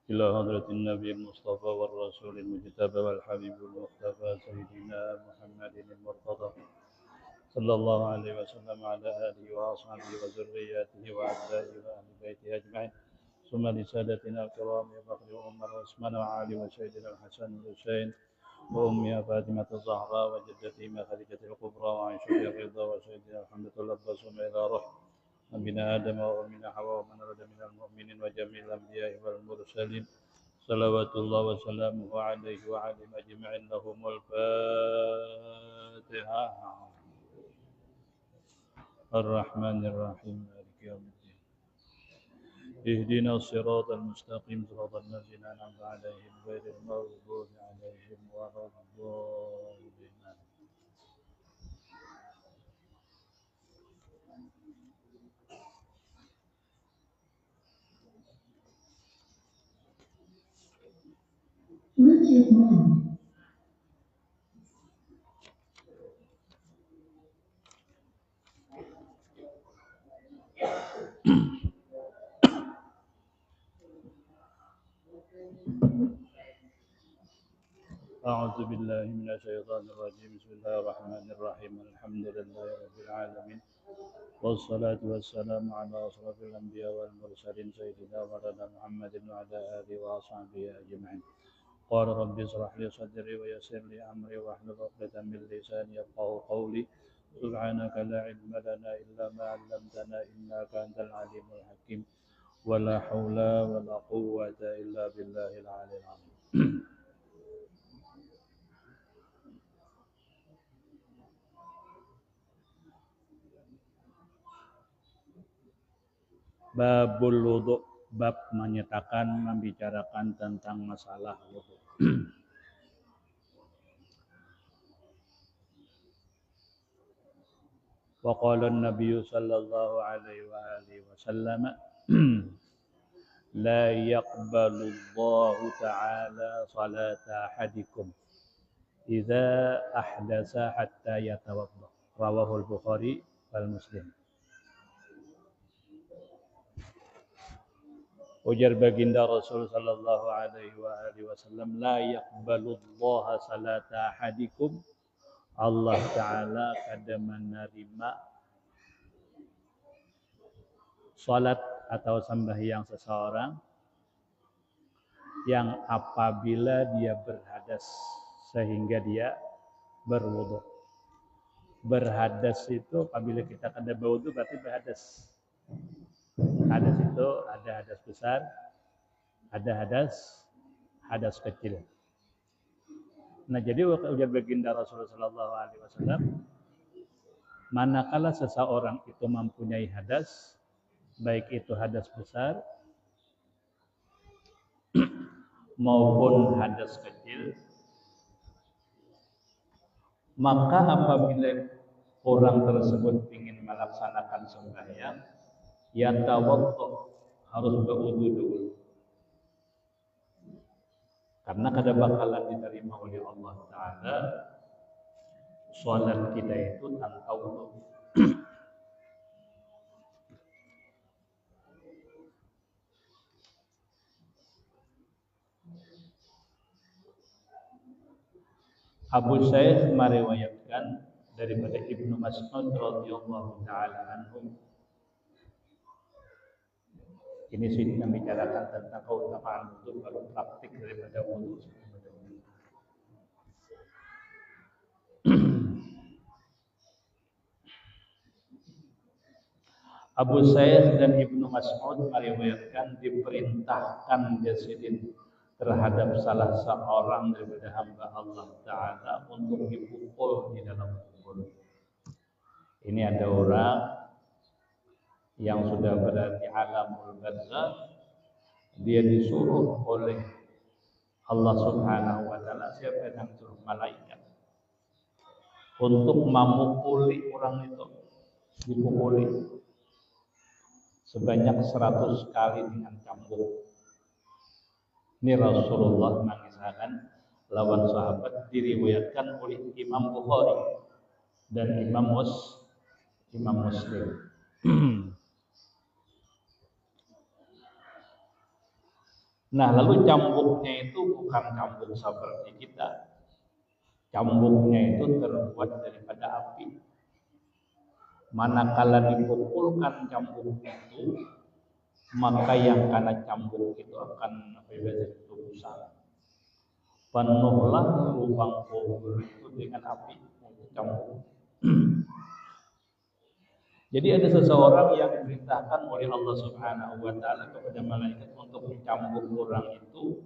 إلى حضرة النبي المصطفى والرسول المجتبى والحبيب المختفى سيدنا محمد المرتضى صلى الله عليه وسلم على آله وأصحابه وذرياته وأتباعه وأهل بيته أجمعين، ثم لسادتنا الكرام بكر وعمر وعثمان وعلي وسيدنا الحسن والحسين وأمها فاطمة الزهراء وجدتهما خديجة الكبرى وعائشة الرضا وسيدنا الحمد العباس إلى روح أبينا آدم وأمنا حواء ومن أراد من المؤمنين وجميع الأنبياء والمرسلين صلوات الله وسلامه عليه وعليهم أجمعين. لهم الفاتحة. الرحمن الرحيم مالك يوم الدين. اهدنا الصراط المستقيم صراط الذين أنعمت عليهم غير المغضوب عليهم ولا الضالين. أعوذ بالله من الشيطان الرجيم. بسم الله الرحمن الرحيم. الحمد لله رب العالمين والصلاة والسلام على أشرف الأنبياء والمرسلين سيدنا مولانا محمد وعلى آله وأصحابه أجمعين. قال رب اشرح لي صدري ويسر لي أمري واحلل عقدة من لساني يفقهوا قولي. سبحانك لا علم لنا إلا ما علمتنا إنك أنت العليم الحكيم. ولا حول ولا قوة إلا بالله العلي العظيم. Babul wudu, bab menyatakan membicarakan tentang masalah wudu. Wa qala an-nabiy sallallahu alaihi wa alihi wasallam la yaqbalu Allahu ta'ala salata ahadikum idza ahdatsa hatta yatawadda. Rawahul Bukhari wal Muslim. Ujar baginda Rasul sallallahu alaihi wa alihi wasallam, la yaqbalu Allah salata ahadikum. Allah Ta'ala kada menerima salat atau sembahyang seseorang yang apabila dia berhadas sehingga dia berwudu. Berhadas itu apabila kita kada berwudu berarti berhadas. Hadas itu ada hadas besar, ada hadas kecil. Nah, jadi ujar baginda Rasulullah sallallahu alaihi wasallam, manakala seseorang itu mempunyai hadas, baik itu hadas besar maupun hadas kecil, maka apabila orang tersebut ingin melaksanakan sembahyang, ya tawaddu, harus berwudu dulu. Karena kada bakalan diterima oleh Allah Ta'ala salat kita itu tanpa wudu. Abu Sa'id meriwayatkan daripada Ibnu Mas'ud radhiyallahu taala anhu. Ini sudah membicarakan tentang keutamaan wudu, baru praktik daripada wudu. Abu Sa'id dan Ibnu Mas'ud meriwayatkan diperintahkan Yazidin terhadap salah seorang daripada hamba Allah Ta'ala untuk dipukul di dalam kubur. Ini ada orang yang sudah berada di alamul barzakh, dia disuruh oleh Allah Subhanahu wa Ta'ala, siapa yang suruh malaikat untuk memukuli orang itu, dipukuli sebanyak 100 kali dengan cambuk. Ini Rasulullah mengisahkan lawan sahabat, diriwayatkan oleh Imam Bukhari dan Imam Muslim. Nah, lalu cambuknya itu bukan cambuk seperti kita. Cambuknya itu terbuat daripada api. Manakala dipukulkan cambuk itu, maka yang kena cambuk itu akan besar. Penuhlah lubang kubur itu dengan api untuk cambuk. Jadi ada seseorang yang diperintahkan oleh Allah Subhanahu wa Ta'ala kepada malaikat untuk mencambuk orang itu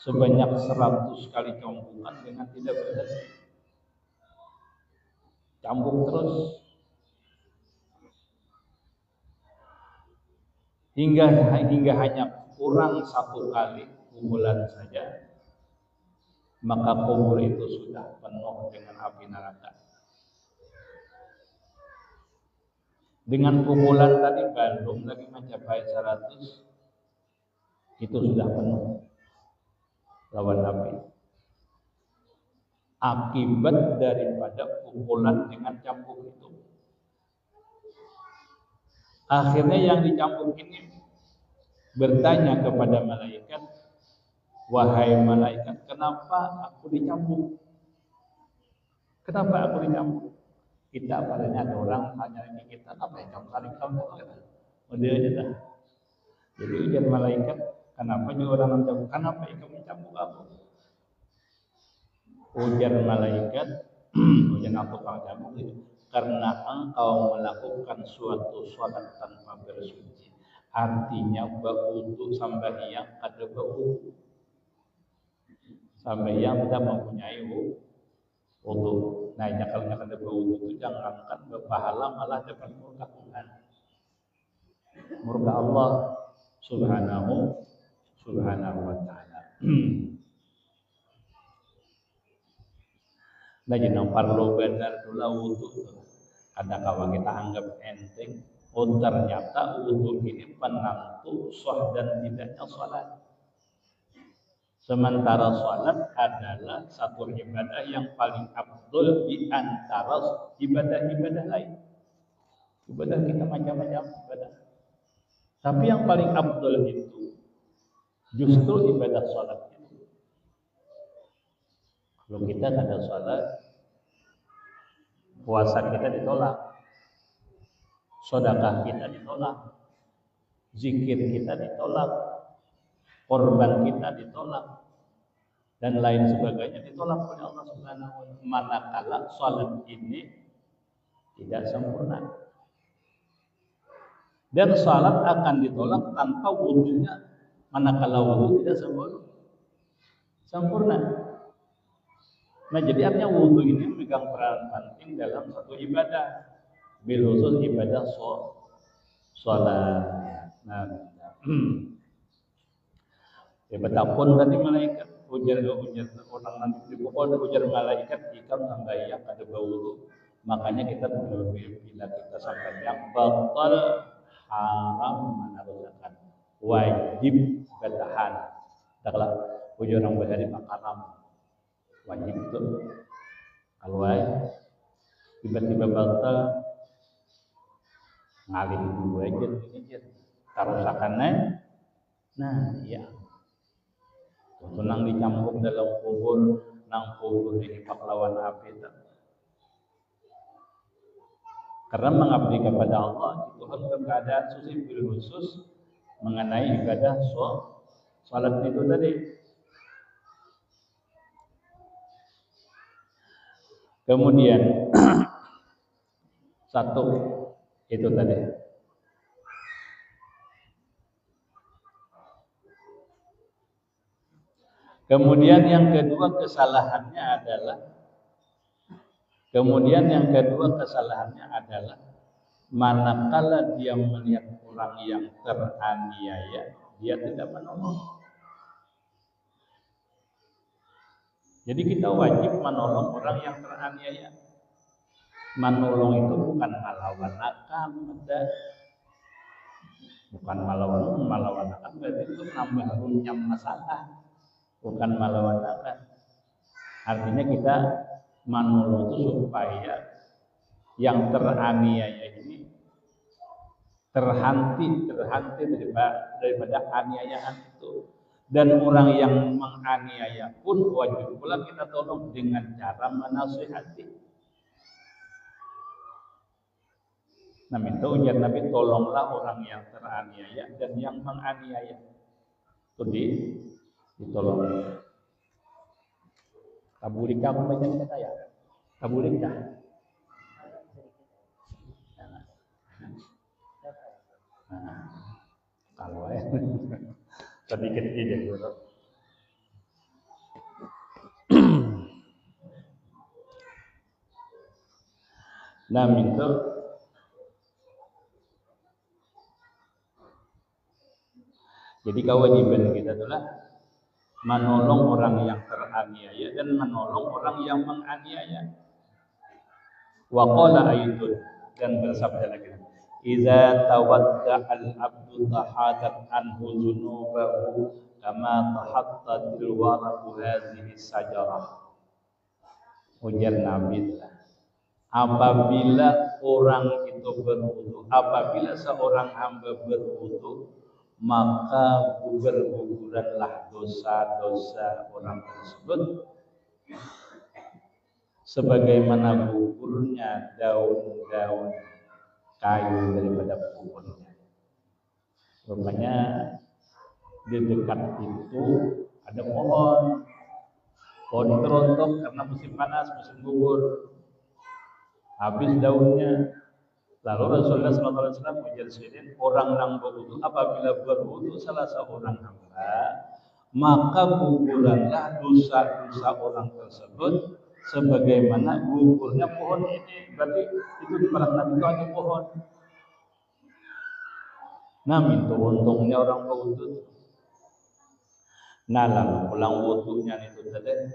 sebanyak 100 kali cambukan dengan tidak berhenti. Cambuk terus hingga hanya kurang 1 kali pukulan saja, maka kubur itu sudah penuh dengan api neraka. Dengan pukulan tadi belum lagi mencapai 100, itu sudah penuh lawan api. Akibat daripada pukulan dengan cambuk itu. Akhirnya yang dicambuk ini bertanya kepada malaikat, wahai malaikat, kenapa aku dicambuk? Kenapa aku dicambuk? Kita padanya ada orang tanya kita, apa yang kamu saling kamu? Udah aja dah. Jadi ujian malaikat, kenapa juga orang mencabut? Kenapa kamu mencabut aku? Ujian malaikat, ujian aku kalau cabut itu karena engkau melakukan suatu sholat tanpa bersuci. Artinya berwudu sampai yang ada berwudu, sampai yang tidak mempunyai wudu. Nah, kalau ada berwudu itu jangankan berpahala, malah dapat murka Tuhan, murka Allah subhanahu wa ta'ala. Nah, jenang parlo benar dulu wudu. Kadang-kadang kita anggap enteng, oh ternyata wudu ini penentu sah dan tidaknya salat. Sementara salat adalah satu ibadah yang paling afdol di antara ibadah-ibadah lain. Ibadah kita macam-macam ibadah. Tapi yang paling afdol itu justru ibadah salat. Kalau kita tidak ada salat, puasa kita ditolak, sedekah kita ditolak, zikir kita ditolak, korban kita ditolak, dan lain sebagainya ditolak oleh Allah Subhanahu wa Ta'ala. Manakala salat ini tidak sempurna, dan salat akan ditolak tanpa wudunya, manakala wudu tidak sempurna. Nah, jadi artinya wudu ini memegang peran penting dalam satu ibadah, bil khusus ibadah sholat. Nah, betapun tadi malaikat ujar orang nanti pokoknya ujar malaikat jika membayar ada bau. Makanya kita bila kita sampai yang batal haram menarikkan wajib bertahan. Taklah ujar orang bayar haram wajib itu. Kalau tiba-tiba batal ngalih dulu aja tarusakannya. Nah, iya. Tenang dicampur dalam kubur, nang kubur ini pahlawan api. Karena mengabdi kepada Allah itu harus berkeadaan khusus mengenai ibadah salat itu tadi. Kemudian satu itu tadi. Kemudian yang kedua kesalahannya adalah manakala dia melihat orang yang teraniaya, dia tidak menolong. Jadi kita wajib menolong orang yang teraniaya. Menolong itu bukan melawan akan, bukan melawan akan, berarti itu menambah runyam masalah, bukan melawan akan. Artinya kita menolong itu supaya yang teraniaya ini terhenti daripada aniayaan itu. Dan orang yang menganiaya pun wajib pula kita tolong dengan cara menasihati. Nah, minta ujian Nabi, tolonglah orang yang teraniaya dan yang menganiaya. Itu ditolong. Kabulikah aku baca kata ya? Kabulikah? Nah, kalau sedikit ide dulu. Nah, minta jadi kewajiban kita adalah menolong orang yang teraniaya dan menolong orang yang menganiaya. Wa qala ayyun, dan bersabda lagi, idza tawadda al-abdu tahadat anhu dzunubahu kama tahattatil waraqu hadhihi sajarah. Ujar Nabi, apabila orang itu berwudu, apabila seorang hamba berwudu, maka berguguranlah dosa-dosa orang tersebut sebagaimana gugurnya daun-daun kayu daripada pohonnya. Rupanya di dekat itu ada pohon. Pohon itu rontok karena musim panas, musim gugur. Habis daunnya. Lalu Rasulullah SAW menjelaskan orang yang berwudu apabila berwudu salah seorang hamba, maka guguranlah dosa-dosa orang tersebut sebagaimana gugurnya pohon ini. Berarti itu di Palestina itu ada pohon. Nah, itu untungnya orang berwudu. Nah, lalu pulang wudunya itu tadi,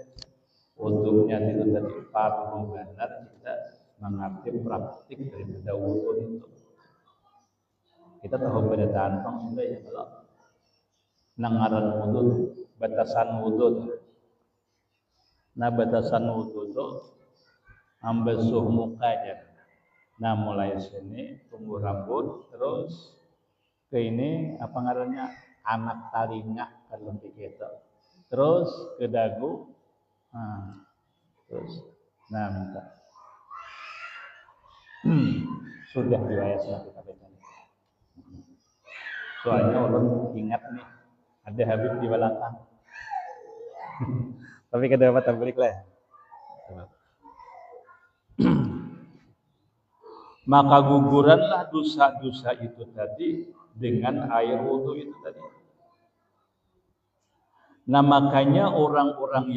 wudunya itu tadi perlu benar kita mengerti praktik daripada wudu itu. Kita tahu beda tantang sudah ya kalau nangaran wudu, batasan wudu. Nah, batasan wudu itu ambesuh muka aja. Nah, mulai sini tumbuh rambut, terus ke ini apa ngarannya anak talinga kalau begitu. Terus ke dagu, terus, nah minta. Sudah riwayat kita baca. Soalnya orang ingat nih ada Habib di belakang. Tapi kada dapat tablik lah. Maka guguranlah dosa-dosa itu tadi dengan air wudu itu tadi. Nah, makanya orang-orang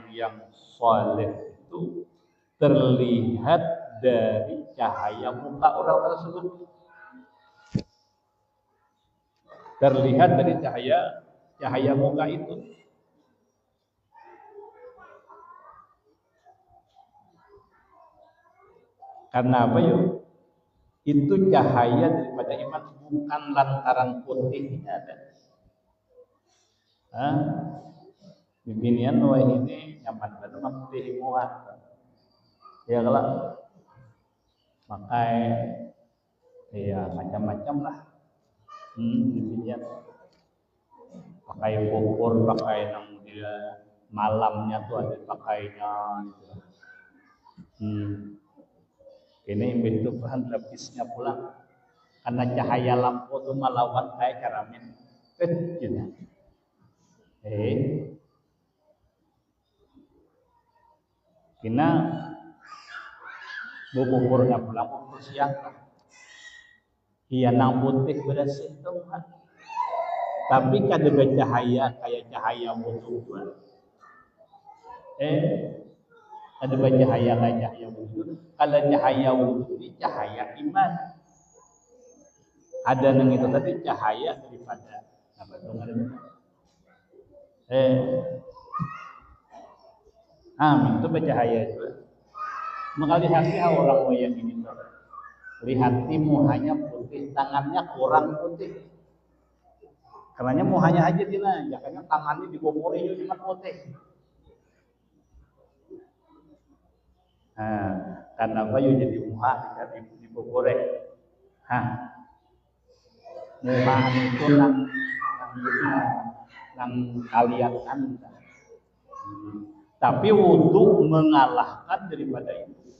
yang saleh itu terlihat dari cahaya muka orang tersebut. Terlihat dari cahaya muka itu. Karena apa yuk? Itu cahaya daripada iman bukan lantaran putihnya ada. Bibinian wah ini nyaman banget putih muat. Ya kalau pakai ya macam-macam lah. Bibinian pakai pupur, pakai nang dia malamnya tuh ada pakainya gitu. Ini bentuk bahan lapisnya pula karena cahaya lampu itu melawan kayak karamin gitu. Kina bukurnya pula bukur siang. Iya nang putih bersih tuh kan. Tapi kada bercahaya kayak cahaya wudu. Ada bercahaya kayak cahaya wudu. Kalau cahaya wudu ini cahaya iman. Ada yang itu tadi cahaya daripada apa itu namanya? Itu bercahaya juga. Maka lihatlah orang yang ini tuh. Lihat muhanya putih, tangannya kurang putih. Karena muhanya aja tina, jangan tangannya dibopori cuma putih. Karena apa yuk jadi muha dibopori. Muha itu nang kalian kan. Tapi wudu mengalahkan daripada itu.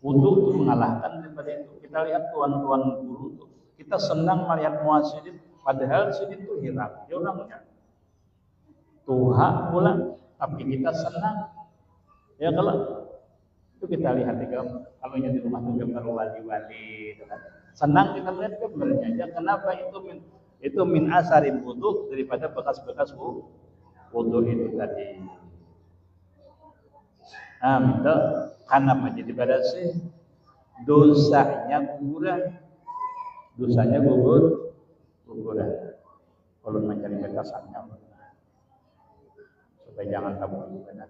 Wudu itu mengalahkan daripada itu. Kita lihat tuan-tuan guru itu. Kita senang melihat muasyidin, padahal sidin itu hilang. Orangnya tuha pula, tapi kita senang. Ya kalau itu kita lihat kalau yang di rumah itu gambar wali-wali, kan. Senang kita lihat gambarnya aja. Kenapa itu min asarin wudu daripada bekas-bekas wudu itu tadi. Itu karena menjadi bersih, dosanya guguran, guguran. Kalau mencari batasannya, supaya jangan tabu benar.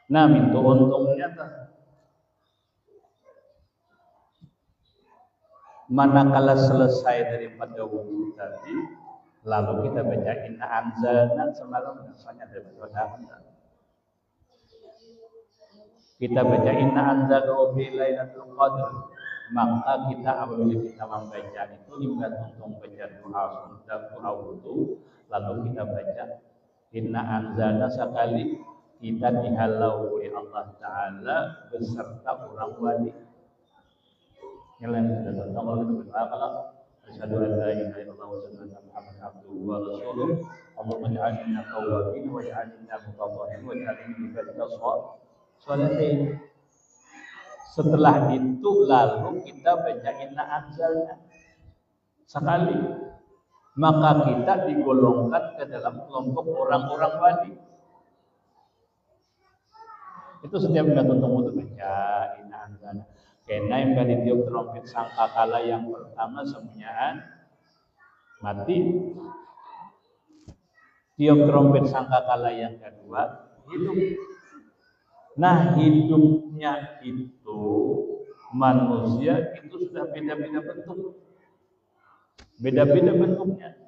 Nah, itu untungnya tuh. Manakala selesai daripada wudu tadi, lalu kita baca inna anzalna semalam rasanya daripada kita baca inna anzalnahu fi lailatul qadr, maka kita apabila kita membaca itu imba untuk baca doa wudu, lalu kita baca inna anzalna sekali kita dihalau oleh Allah Ta'ala beserta orang wali. Yang lain kita kalau kita berdoa asyhadu an la ilaha illallah wa asyhadu anna muhammadan abduhu wa rasuluh. Allahumma ij'alni minat tawwabin wa ij'alni minal mutatahhirin wa ij'alni min ibadika sholihin. Setelah itu lalu kita baca inna anzalna sekali, maka kita digolongkan ke dalam kelompok orang-orang wali. Itu setiap kita tuntut baca inna anzalna. Karena yang kali tiup trompet sangkakala yang pertama semuanya mati. Tiup trompet sangkakala yang kedua hidup. Nah, hidupnya itu manusia itu sudah beda-beda bentuk. Beda-beda bentuknya.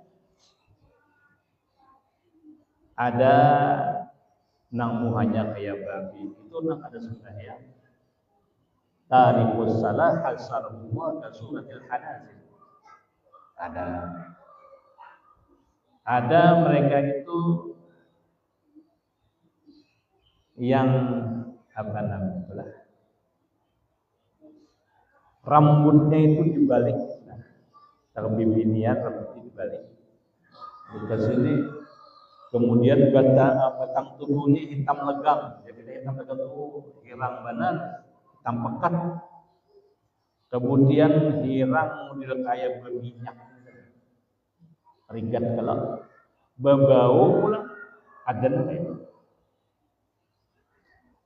Ada nang muhanya kayak babi, itu nang ada sembahyang. Tarikus salah hasarullah kasuratil hanazir. Ada mereka itu yang apa namanya, rambutnya itu dibalik, terlebih binian rambutnya dibalik ke sini, kemudian batang tubuhnya hitam legam, jadi hitam legam itu hirang benar, hitam pekat, kemudian hirang model kayak berminyak, rigat kalau berbau pula ada itu.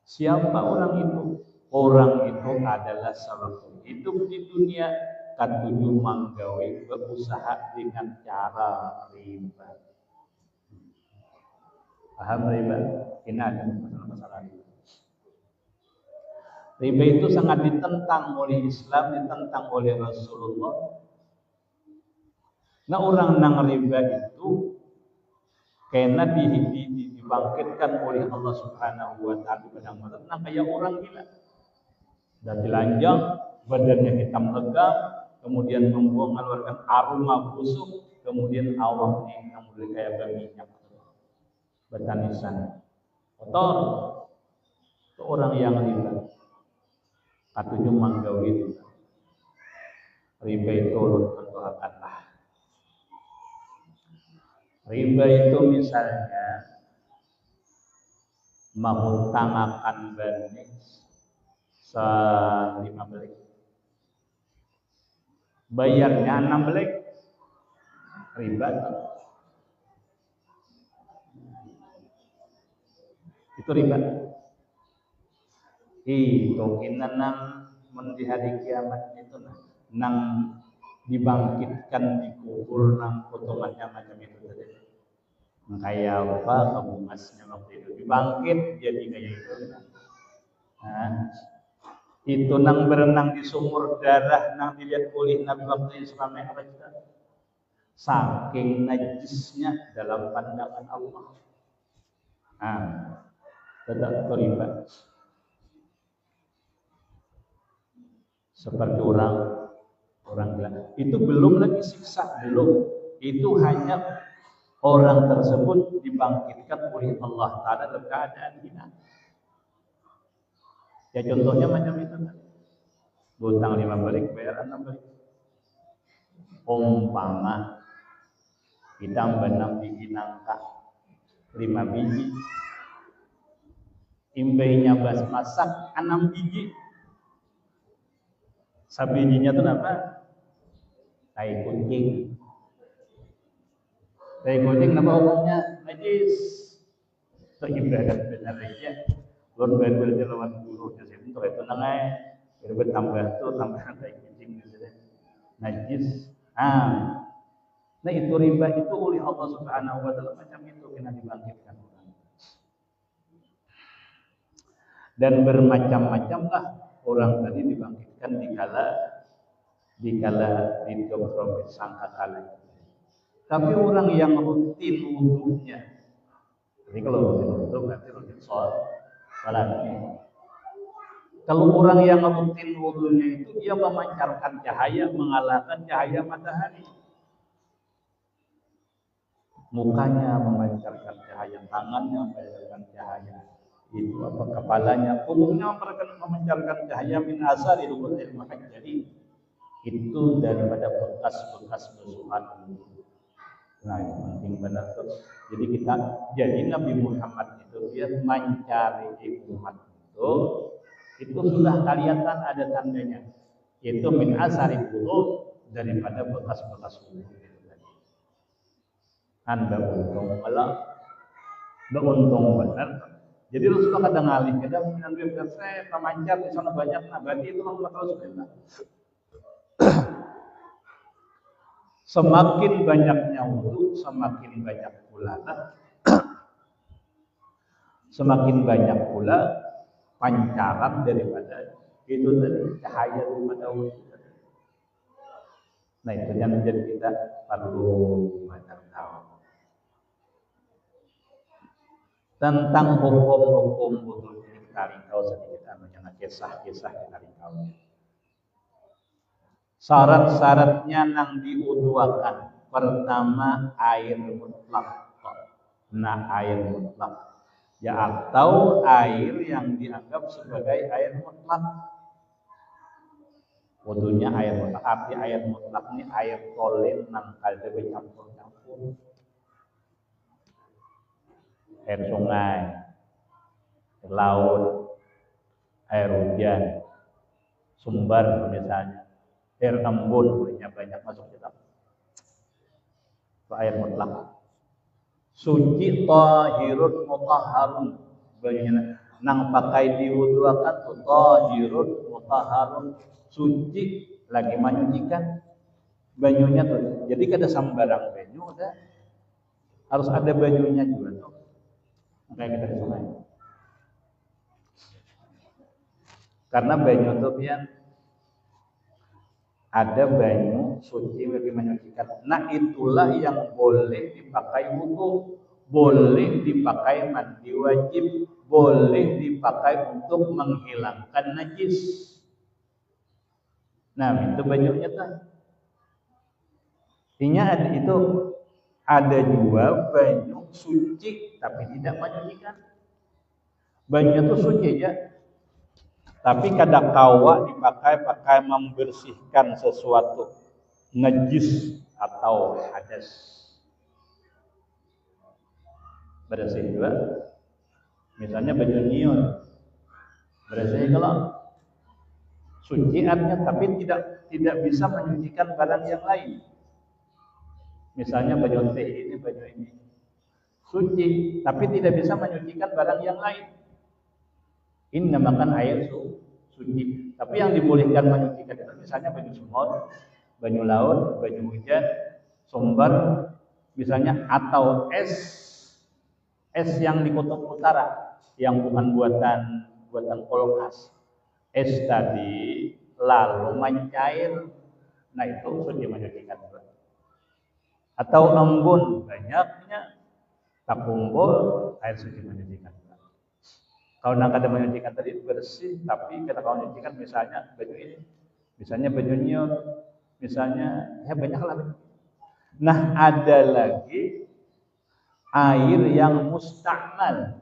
Siapa orang itu? Orang itu adalah sahabat hidup di dunia katuju manggawe berusaha dengan cara riba. Paham riba? Ini ada masalah riba. Riba itu sangat ditentang oleh Islam, ditentang oleh Rasulullah. Nah, orang nang riba itu karena dibangkitkan oleh Allah Subhanahu wa Ta'ala pada masa kayak orang gila. Dan telanjang, badannya hitam legam, kemudian mengeluarkan aroma busuk, kemudian awaknya yang mulai kayak berminyak, bertanisan, kotor. Itu orang yang riba. Katunya manggawi itu. Riba itu ulun doakanlah. Riba itu misalnya mengutamakan benih 5 belik, bayarnya 6 belik, riba. Itu riba. Itu kita nang di hari kiamat itu nang dibangkitkan, dikubur nang potongannya macam itu tadi. Kayak apa kebumasnya waktu itu dibangkit jadi kayak itu. Nah, itu nang berenang di sumur darah nang dilihat oleh Nabi waktu Isra Mi'raj, saking najisnya dalam pandangan Allah. Nah, tetap riba. Seperti orang bilang, itu belum lagi siksa, belum. Itu hanya orang tersebut dibangkitkan oleh Allah Ta'ala dalam keadaan hina. Ya contohnya macam itu kan. Butang 5 belik, bayar 6 belik. Umpama kita benam biji nangka 5 biji, imbainya bas masak 6 biji. Sabijinya itu apa? Tai kucing. Tai kucing nama hukumnya najis. Itu ibadat benar aja. Lord Bible lawan guru jadi untuk itu nangai. Kita tambah tuh tambahan tai kucing gitu deh. Najis. Nah itu riba itu oleh Allah Subhanahu wa Ta'ala macam itu kena dibangkitkan orang. Dan bermacam-macam lah orang tadi dibangkitkan dikala ditiup trompet sangkakala. Tapi orang yang rutin wudunya, jadi kalau rutin wudu berarti rutin sholat. Kalau orang yang rutin wudunya itu dia memancarkan cahaya, mengalahkan cahaya matahari. Mukanya memancarkan cahaya, tangannya memancarkan cahaya, itu apa kepalanya, punggungnya memancarkan cahaya min asari ru'yatil muhajjalin. Itu daripada bekas-bekas bersuat. Nah, itu penting benar tuh. Jadi Nabi Muhammad itu dia mencari umat itu sudah kelihatan ada tandanya. Itu min asari wudu, daripada bekas-bekas wudu. Anda untung beruntung benar. Jadi Rasulullah kadang ngalih, kadang mengambil saya pemancar di sana banyak, nah berarti itu Muhammad Rasulullah. Semakin banyaknya wudu, semakin banyak pula semakin banyak pula pancaran daripada itu tadi, cahaya daripada wudu. Nah itu yang menjadi kita perlu banyak tahu tentang hukum-hukum wudu. Kita ringkau sedikit anunya, kisah-kisah kita ringkau. Syarat-syaratnya nang diuduakan. Pertama air mutlak. Nah air mutlak ya, atau air yang dianggap sebagai air mutlak. Wudunya air mutlak. Arti air mutlak ini air tolen nang kalde bercampur-campur. Air sungai, air laut, air hujan, sumber misalnya, air embun banyak masuk ke dalam. Itu air mutlak. Suci tahirun mutahharun. Nang pakai diwuduakan tu tahirun mutahharun, suci lagi menyucikan banyunya tuh. Jadi kada sembarang banyu ada, harus ada banyunya juga tuh. Kayak kita di sungai. Karena banyu itu yang ada banyu suci bagi menyucikan. Nah itulah yang boleh dipakai wudu, boleh dipakai mandi wajib, boleh dipakai untuk menghilangkan najis. Nah itu banyunya tuh. Artinya ada juga banyu suci tapi tidak menyucikan. Banyu itu suci aja, tapi kadang kawa dipakai membersihkan sesuatu najis atau hadas. Bersih juga. Misalnya banyu nyiun. Bersih kalau suci artinya, tapi tidak bisa menyucikan barang yang lain. Misalnya banyu teh ini, banyu ini suci, tapi tidak bisa menyucikan barang yang lain. Ini namakan air suci. Tapi yang dibolehkan menyucikan itu misalnya banyu sumur, banyu laut, banyu hujan, sumber, misalnya, atau es yang di kutub utara yang bukan buatan kulkas. Es tadi lalu mencair, nah itu suci menyucikan. Atau embun banyaknya tak kumpul, air suci menyucikan. Kalau nak ada menyucikan tadi bersih, tapi kita kalau menyucikan misalnya baju ini, misalnya baju nyiun, misalnya ya banyak lah. Nah ada lagi air yang mustakmal.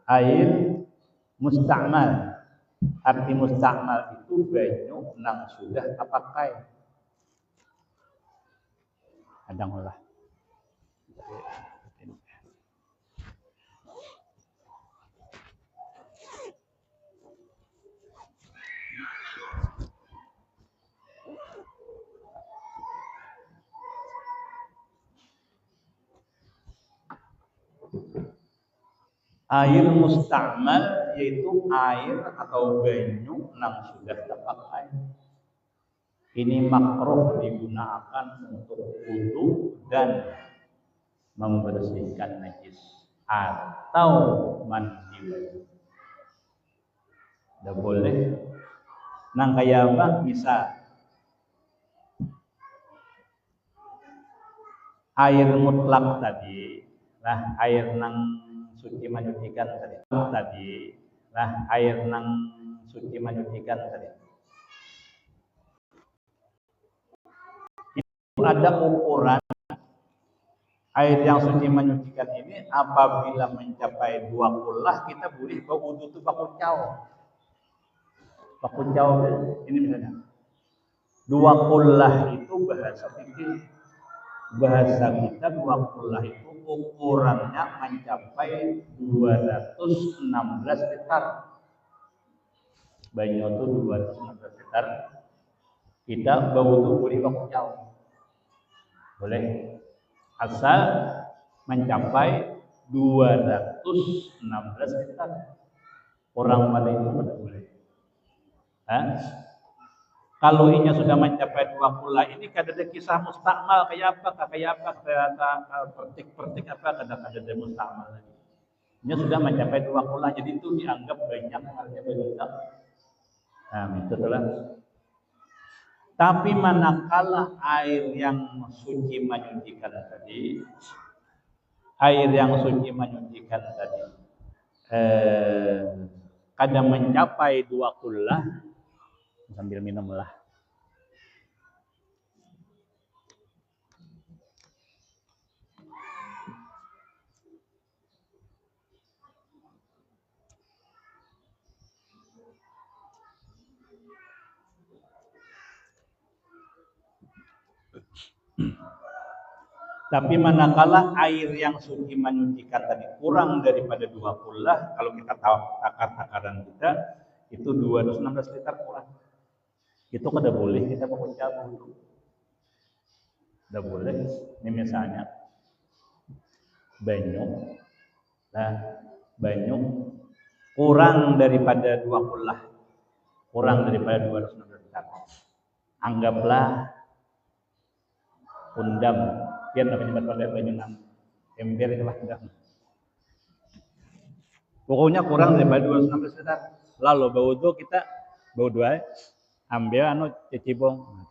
Air mustakmal. Arti mustakmal itu banyu nang sudah terpakai. Kadang lah. Air mustakmal yaitu air atau banyu yang sudah terpakai. Ini makruh digunakan untuk wudu dan membersihkan najis atau mandi wajib. Tidak boleh. Nang kayak apa? Misal air mutlak tadi, nah air nang suci menyucikan tadi Nah, air nang suci menyucikan tadi. Itu ada ukuran air yang suci menyucikan ini apabila mencapai 2 kullah kita boleh berwudu itu bakuncau. Bakuncau ini misalnya. 2 kullah itu bahasa fikih. Bahasa kita 2 kullah itu ukurannya mencapai 216 liter. Banyak itu 216 liter. Kita berwudu boleh bakuncau. Boleh. Asal mencapai 216 liter. Orang pada itu tidak boleh. Kalau inya sudah mencapai 2 kullah ini kada ada kisah mustakmal kayak apa pertik apa kada ada mustakmal lagi. Inya sudah mencapai 2 kullah jadi itu dianggap banyak artinya berdosa. Nah, itu adalah. Tapi manakala air yang suci menyucikan tadi, kadang mencapai 2 kullah, sambil minum lah. Tapi manakala air yang suci menyucikan tadi kurang daripada 2 kullah, kalau kita tahu takaran kita itu 216 liter kurang. Itu kada boleh kita mengucap wudu. Kada boleh. Ini misalnya banyu. Nah, banyu kurang daripada 2 kullah. Kurang daripada 216 liter. Anggaplah undam. Biar namanya pada banyu nang ember itu lah undam. Pokoknya kurang daripada 216 liter. Lalu berwudu kita berwudu ambil cicibong.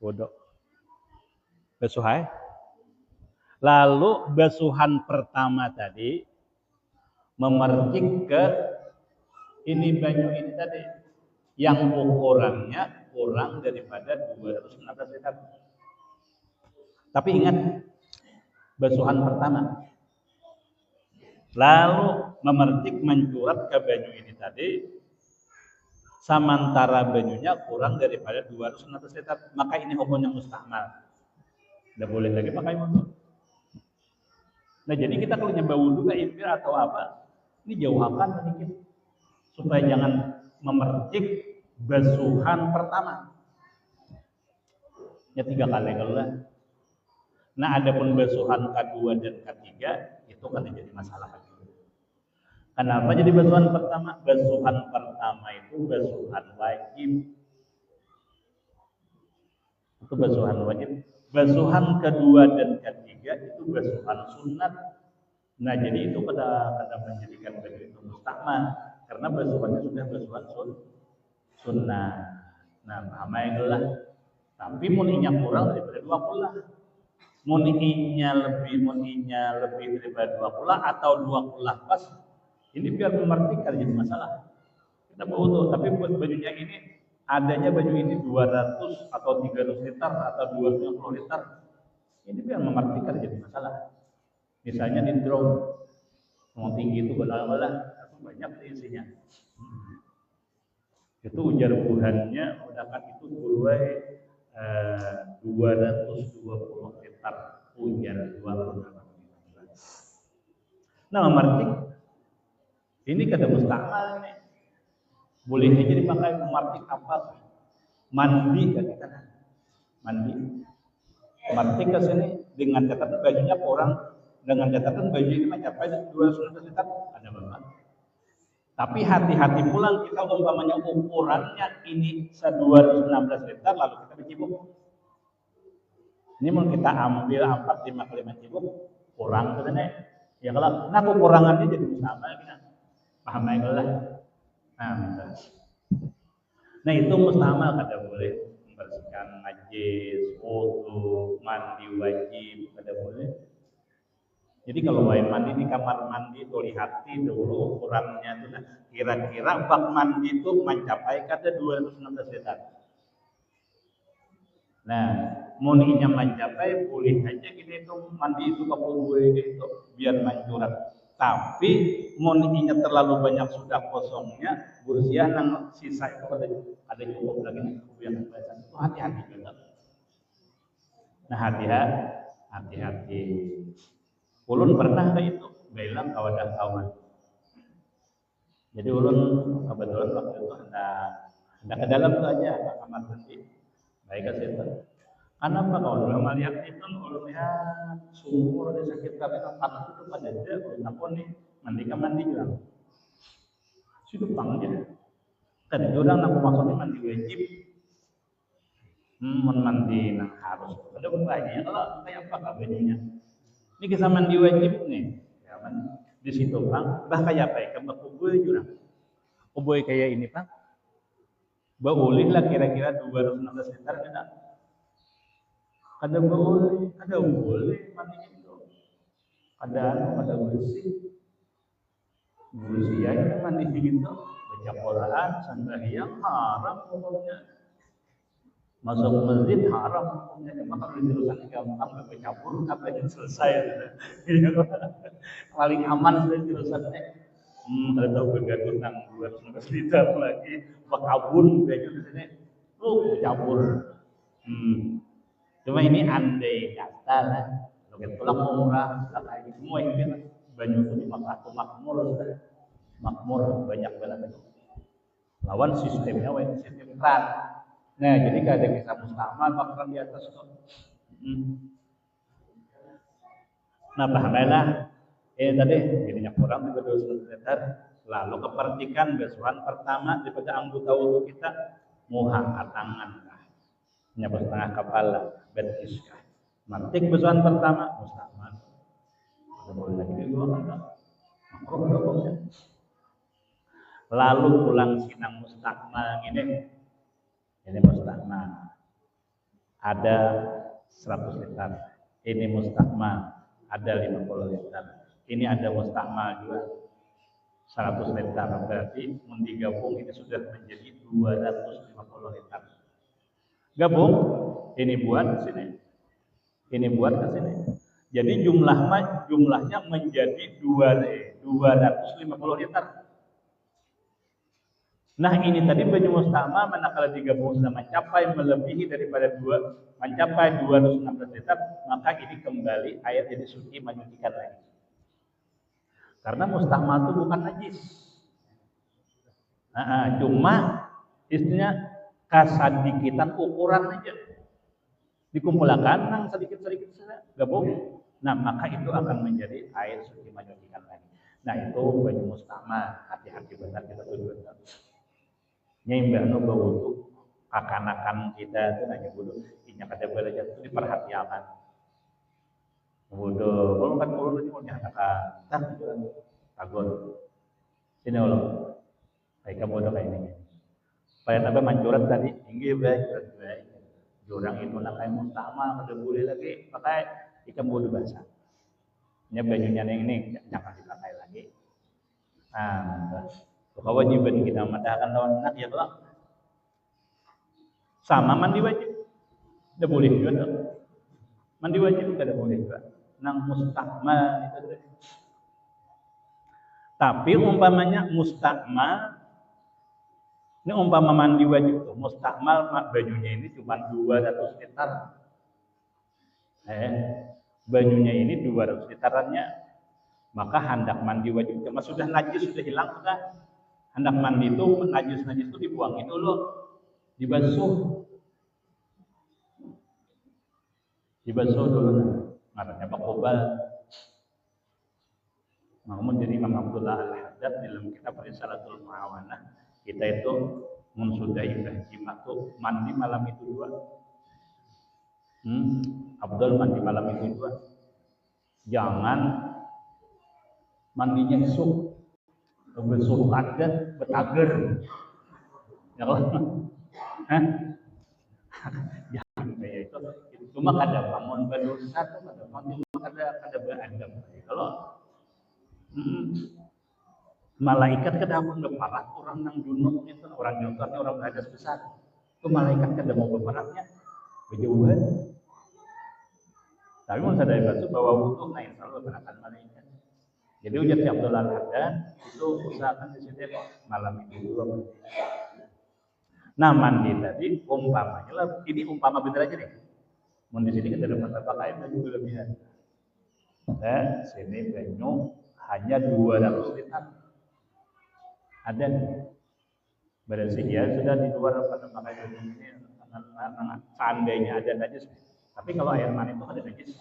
Wudu. Basuh. Lalu basuhan pertama tadi memercik ke ini banyu ini tadi yang ukurannya kurang daripada 216 liter. Tapi ingat basuhan pertama. Lalu memercik mencurat ke banyu ini tadi samantara banyunya kurang daripada 216 liter, maka ini hukumnya mustahmal. Tidak boleh lagi pakai wudu. Nah, jadi kita kalau nyoba wudu kayak imbir atau apa, ini jauhkan sedikit supaya jangan memercik basuhan pertama. Ya 3 kali kalau lah. Nah, adapun basuhan kedua dan ketiga itu kan jadi masalah lagi. Kenapa jadi basuhan pertama? Basuhan pertama itu basuhan wajib. Itu basuhan wajib. Basuhan kedua dan ketiga itu basuhan sunat. Nah, jadi itu pada menjadikan baju itu mustakmal karena basuhannya sudah basuhan sunnah. Nah, amailah. Tapi muninya kurang daripada 2 kullah. Muninya lebih daripada 2 kullah atau 2 kullah pas. Ini biar memertikan jadi masalah. Kita berwudu, tapi bajunya ini adanya baju ini 200 atau 300 liter atau 250 liter. Ini biar memertikan jadi masalah. Misalnya di drum yang tinggi itu bala-bala banyak isinya. Itu ujar buhannya udakan itu buruai 220 liter ujar 28. Nah, memertik ini kada mustahil ini. Bolehnya jadi pakai memertik apa? Mandi kan kita. Mandi. Memertik ke sini dengan catatan bajunya kurang, dengan catatan baju ini mencapai 200 liter ada bapak. Tapi hati-hati pulang kita umpamanya ukurannya ini 216 liter lalu kita mencibuk. Ini mau kita ambil 45 kali mencibuk kurang sebenarnya. Ya kalau nah kekurangannya jadi sama kita. Paham ya lah. Nah itu mustahmal kada boleh membersihkan najis, wudu, mandi wajib kada boleh. Jadi kalau wae mandi di kamar mandi tuh lihati dulu ukurannya tuh nah, kira-kira bak mandi itu mencapai kata 216 liter. Nah, muninya mencapai boleh aja kita itu mandi itu gue itu biar mancurat. Tapi muninya terlalu banyak sudah kosongnya, berusia nang sisa itu ada cukup lagi nih yang itu hati-hati juga. Nah hati-hati. Ulun pernah ke itu, bilang kawan kawan. Jadi ulun kebetulan waktu itu hendak ke dalam tuh aja ke kamar mandi. Baik ke situ. Kenapa kalau ulun melihat itu ulun lihat sumur ada sakit tapi panas itu pada dia ulun takon nih mandi juga. Situ pangnya. Kan orang nak maksudnya mandi wajib. Mandi nang harus. Ada banyak kalau kayak apa kabinnya. Ini kisah mandi wajib nih. Ya, di situ Bang, bah kayak apa ya? Kamu kubui jurang. Kubui kayak ini Bang. Boleh lah kira-kira 216 liter kita. Kada boleh mandi itu. Kada bersih. Bersih aja mandi gitu. Baca Quran, sembahyang haram pokoknya. Masuk masjid haram hukumnya cuma kalau diterusan gampang bercampur apa yang selesai paling aman sudah terusannya kalau tahu bergaduh nang 200 liter lagi bakabun begitu di sini bercampur cuma ini andai kata lah kalau pulang umrah lagi semua ini banyak itu makmur banyak banget lawan sistemnya sistem keran. Nah, jadi kalau ada kisah mustakmal bakalan di atas kok. Nah, pahamailah. Tadi jadinya kurang juga 200 liter. Lalu kepertikan besuhan pertama daripada anggota wudhu kita muha tangan. Nyapa setengah kepala betis. Mantik besuhan pertama mustakmal. Ada boleh lagi dua kan? Lalu pulang sinang mustakmal ini. Ini mustakmal ada 100 liter. Ini mustakmal ada 50 liter. Ini ada mustakmal juga 100 liter. Berarti mendigabung ini sudah menjadi 250 liter. Gabung ini buat sini. Ini buat ke sini. Jadi jumlahnya menjadi 250 liter. Nah ini tadi baju mustakmal manakala digabung sudah mencapai melebihi daripada mencapai 216 liter, maka ini kembali air jadi suci menyucikan lagi. Karena mustakmal itu bukan najis. Cuma istinya kasadikitan ukuran aja. Dikumpulkan nang sedikit-sedikit saja gabung. Nah maka itu akan menjadi air suci menyucikan lagi. Nah itu baju mustakmal, hati-hati benar kita tujuan. Nyaimbah no bawudu kakanakan kita itu nanya bodoh inya kada belajar itu diperhatikan bodoh kalau kan bodoh itu nyatakan tak tagon sini ulo kayak kamu bodoh kayak ini supaya tambah mancurat tadi tinggi baik jurang itu nak kayak mustama kada boleh lagi pakai ikan bodoh basah nya bajunya ini jangan dipakai lagi kewajiban kita memadahkan lawan anak ya Allah sama mandi wajib tidak boleh juga mandi wajib tidak boleh juga nang mustakmal itu tapi umpamanya mustakmal ini umpama mandi wajib tuh mustakmal bajunya ini cuma 200 liter bajunya ini 200 literannya maka hendak mandi wajib cuma sudah najis sudah hilang sudah hendak mandi itu najis itu dibuang itu loh dibasuh dulu namanya bakobal namun jadi Imam Abdullah Al-Haddad dalam kitab Risalatul Muawanah kita itu sudah ibrahim tuh mandi malam itu dua Abdul mandi malam itu dua jangan mandinya esok besok ada betager ya jangan kayak itu cuma kada bangun berdosa tuh kada beradab kalau kalau malaikat kada mau berparat orang nang junub itu orang junub artinya orang hadas besar. Itu malaikat kada mau berparatnya berjauhan. Tapi mau sadar batu bahwa wudu naik selalu berparakan malaikat. Jadi ujar si Abdullah Al-Haddad itu usahakan di sini malam itu dua. Nah mandi tadi umpamanya lah, ini umpama bener aja nih. Mau di sini kita dapat pakai baju berlebihan. Dan sini banyu hanya 200 liter. Ada berarti ya sudah di luar pada pakai baju ini seandainya ada najis. Tapi kalau air mani itu ada najis,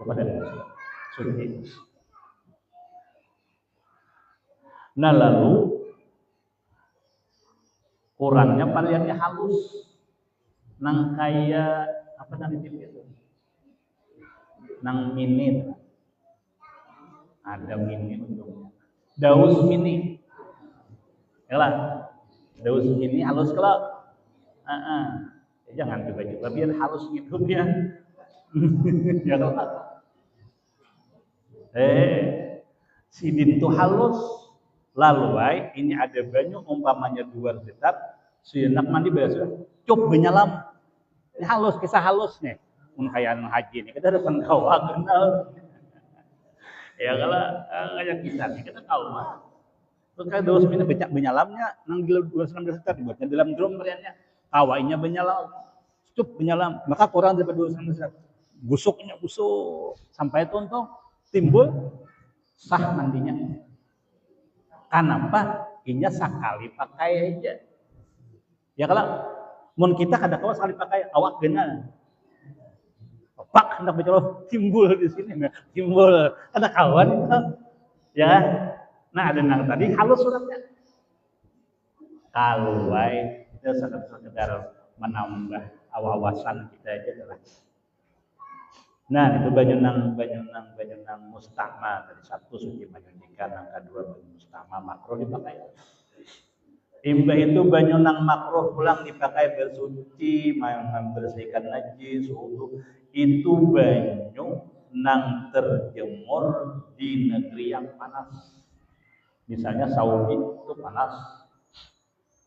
bukan ada najis, suci. Nah lalu kurangnya paliannya halus, nang kaya apa nanti itu, nang mini, ada mini untungnya, daus mini, yalah, daus mini halus kalau, jangan coba-coba biar halus hidupnya, ya kalau, sidin itu halus. Lalu ini ada banyu umpamanya 2 liter, suyenak mandi biasa cup benyalam. Ini halus, kisah halus nih. Mun kayak haji nih, kita ada penggawa kenal. Ya kalau kayak kita tahu mah. Terus kayak dos ini becak benyalamnya nang 219 liter dibuatnya dalam drum variannya. Kawainya benyalam, cup benyalam, maka kurang daripada 219 liter. Busuknya busuk sampai tuntung timbul sah mandinya. Kenapa? Inya sekali pakai aja. Ya kalau mun kita kada kawas sekali pakai awak genal. Pak hendak bicara timbul di sini, timbul ada kawan ya. Nah ada nang tadi halus suratnya. Kalau itu sekedar menambah awasan kita aja adalah. Nah itu banyu nang mustama dari satu suci menyucikan, yang kedua banyu mustama makruh dipakai. Imbah itu banyu nang makruh pulang dipakai bersuci, membersihkan najis, wudu. Itu banyu nang terjemur di negeri yang panas. Misalnya Saudi itu panas.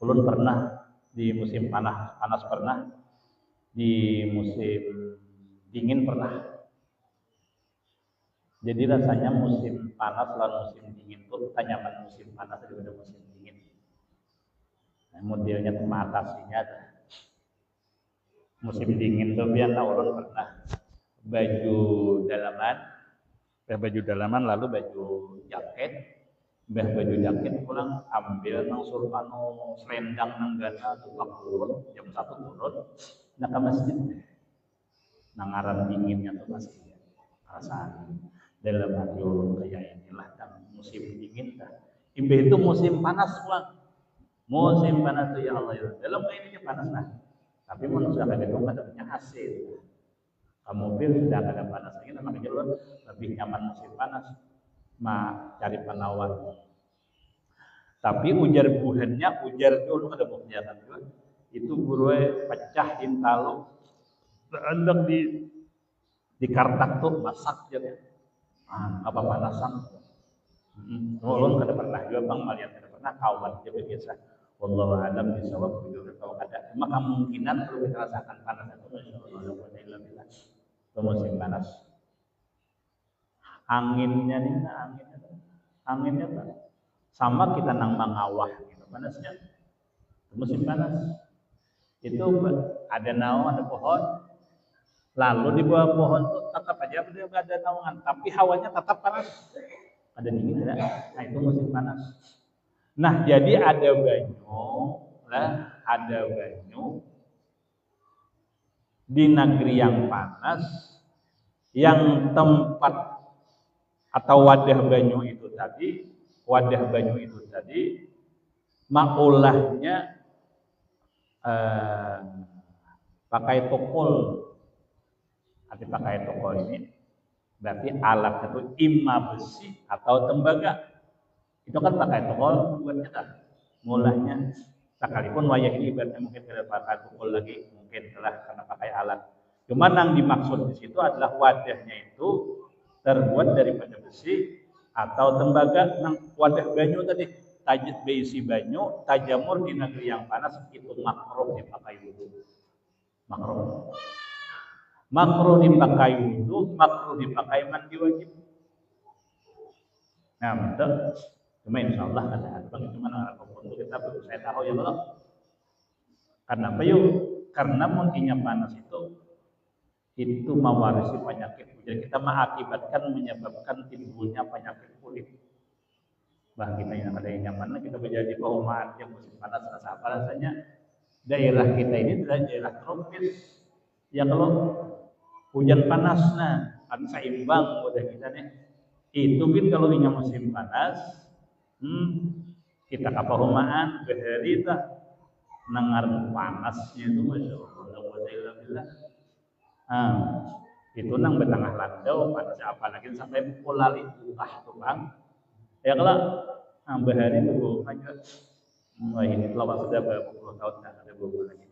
Ulun pernah di musim panas pernah, di musim dingin pernah. Jadi rasanya musim panas lawan musim dingin itu tanyaman musim panas daripada musim dingin. Nah, modelnya mengatasinya musim dingin tuh biar ulun pernah baju dalaman lalu baju jaket. Baju jaket pulang ambil nang surpano selendang nang gana tukang turun jam 1 turun nak ke masjid. Nangaran dinginnya tuh masih perasaan dalam hati ulun kayak inilah dan musim dingin dah. Imbe itu musim panas pulang. Musim panas tuh ya Allah ya. Dalam kayak ini panas nah. Tapi mun sudah ada rumah punya AC. Kamu mobil sudah ada panas lagi makanya ulun lebih nyaman musim panas. Cari penawar. Tapi ujar buhannya ujar dulu ada buktinya kan. Itu burue pecah intalo hendak di kartak tuh masak aja ya. Apa panasan? Ulun kada pernah juga bang malihat kada pernah kawan aja biasa. Wallahu a'lam bisawab bujur kalau ada. Cuma kemungkinan kalau kita rasakan panas itu masyaallah itu musim panas. Anginnya tuh sama kita nang mangawah gitu panasnya. Musim panas. Itu ada naungan, ada pohon. Lalu di bawah pohon itu tetap aja tidak ada naungan, tapi hawanya tetap panas. Ada dingin ada. Nah itu musim panas. Nah jadi ada banyu di negeri yang panas, yang tempat atau wadah banyu itu tadi maulahnya pakai tokol. Arti pakai tokol ini berarti alat itu imma besi atau tembaga. Itu kan pakai tokol buatnya kan mulahnya. Sekalipun wayah ini berarti mungkin tidak pakai tokol lagi, mungkin telah karena pakai alat. Cuma yang dimaksud di situ adalah wadahnya itu terbuat daripada besi atau tembaga nang wadah banyu tadi tajid berisi banyu tajamur di negeri yang panas itu makruh dipakai wudu. Makruh dipakai wudu, makruh dipakai mandi wajib. Nah, betul. Cuma insya Allah ada bang itu mana untuk kita saya tahu ya Allah. Karena apa yuk? Karena mungkinnya panas itu mewarisi penyakit. Jadi kita mengakibatkan menyebabkan timbulnya penyakit kulit. Bah kita yang ada yang nyaman, kita menjadi perumahan yang musim panas rasa apa rasanya? Daerah kita ini adalah daerah tropis. Ya kalau hujan panas nah kan seimbang udah kita nih. Itu kan kalau ini musim panas, kita ke perumahan behari tah nengar panasnya itu masya Allah. Itu nang betengah landau panas apalagi sampai pukul lali tuh bang. Ya kalau bahari itu aja. Wah ini telah sudah berapa puluh tahun tak ada bubur lagi.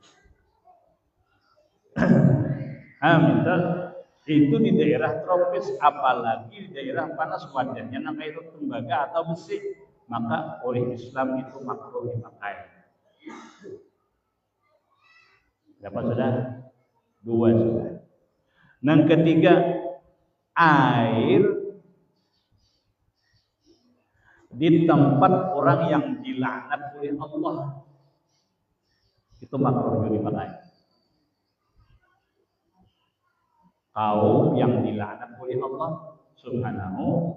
Minta itu di daerah tropis apalagi di daerah panas wadahnya nang itu tembaga atau besi maka oleh Islam itu makruh dipakai. Berapa sudah? 2 sudah. Yang ketiga air di tempat orang yang dilaknat oleh Allah itu makruh dipakai. Kaum yang dilaknat oleh Allah subhanahu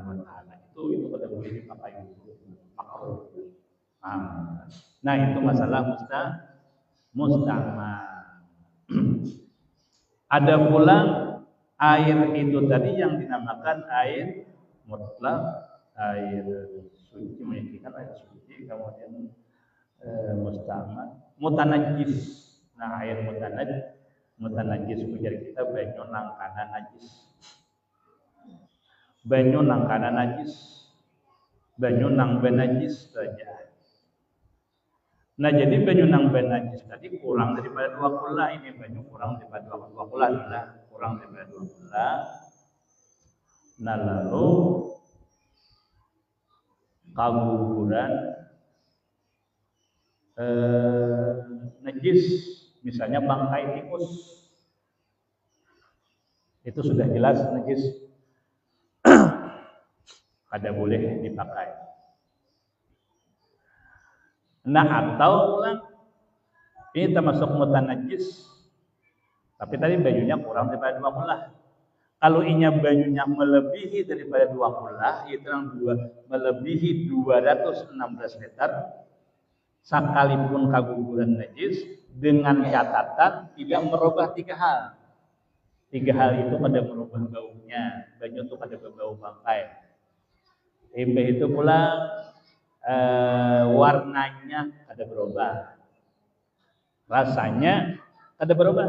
wa ta'ala itu pada boleh dipakai makruh. Nah itu masalah musta'mal. Ada pula air itu tadi yang dinamakan air mutlak, air suci, menyaksikan air suci, kemudian musta'mal, mutanajis. Nah air mutanajis ujar kita banyu nang kana najis. Banyu nang kana najis. Banyu nang benajis saja. Nah jadi banyu nang benajis tadi kurang daripada 2 kula ini banyu kurang daripada 2 kula lah, kurang daripada 2 kula. Nah lalu kaguguran najis misalnya bangkai tikus itu sudah jelas najis kada boleh dipakai. Nah atau ini termasuk mutanajis tapi tadi banyunya kurang daripada 2 kula. Kalau inya banyunya melebihi daripada 2 kula itu yang melebihi 216 liter sekalipun kaguguran najis dengan catatan tidak merubah 3 hal. 3 hal itu pada merubah baunya, banyu itu pada berbau bangkai. Itu pula warnanya ada berubah, rasanya ada berubah.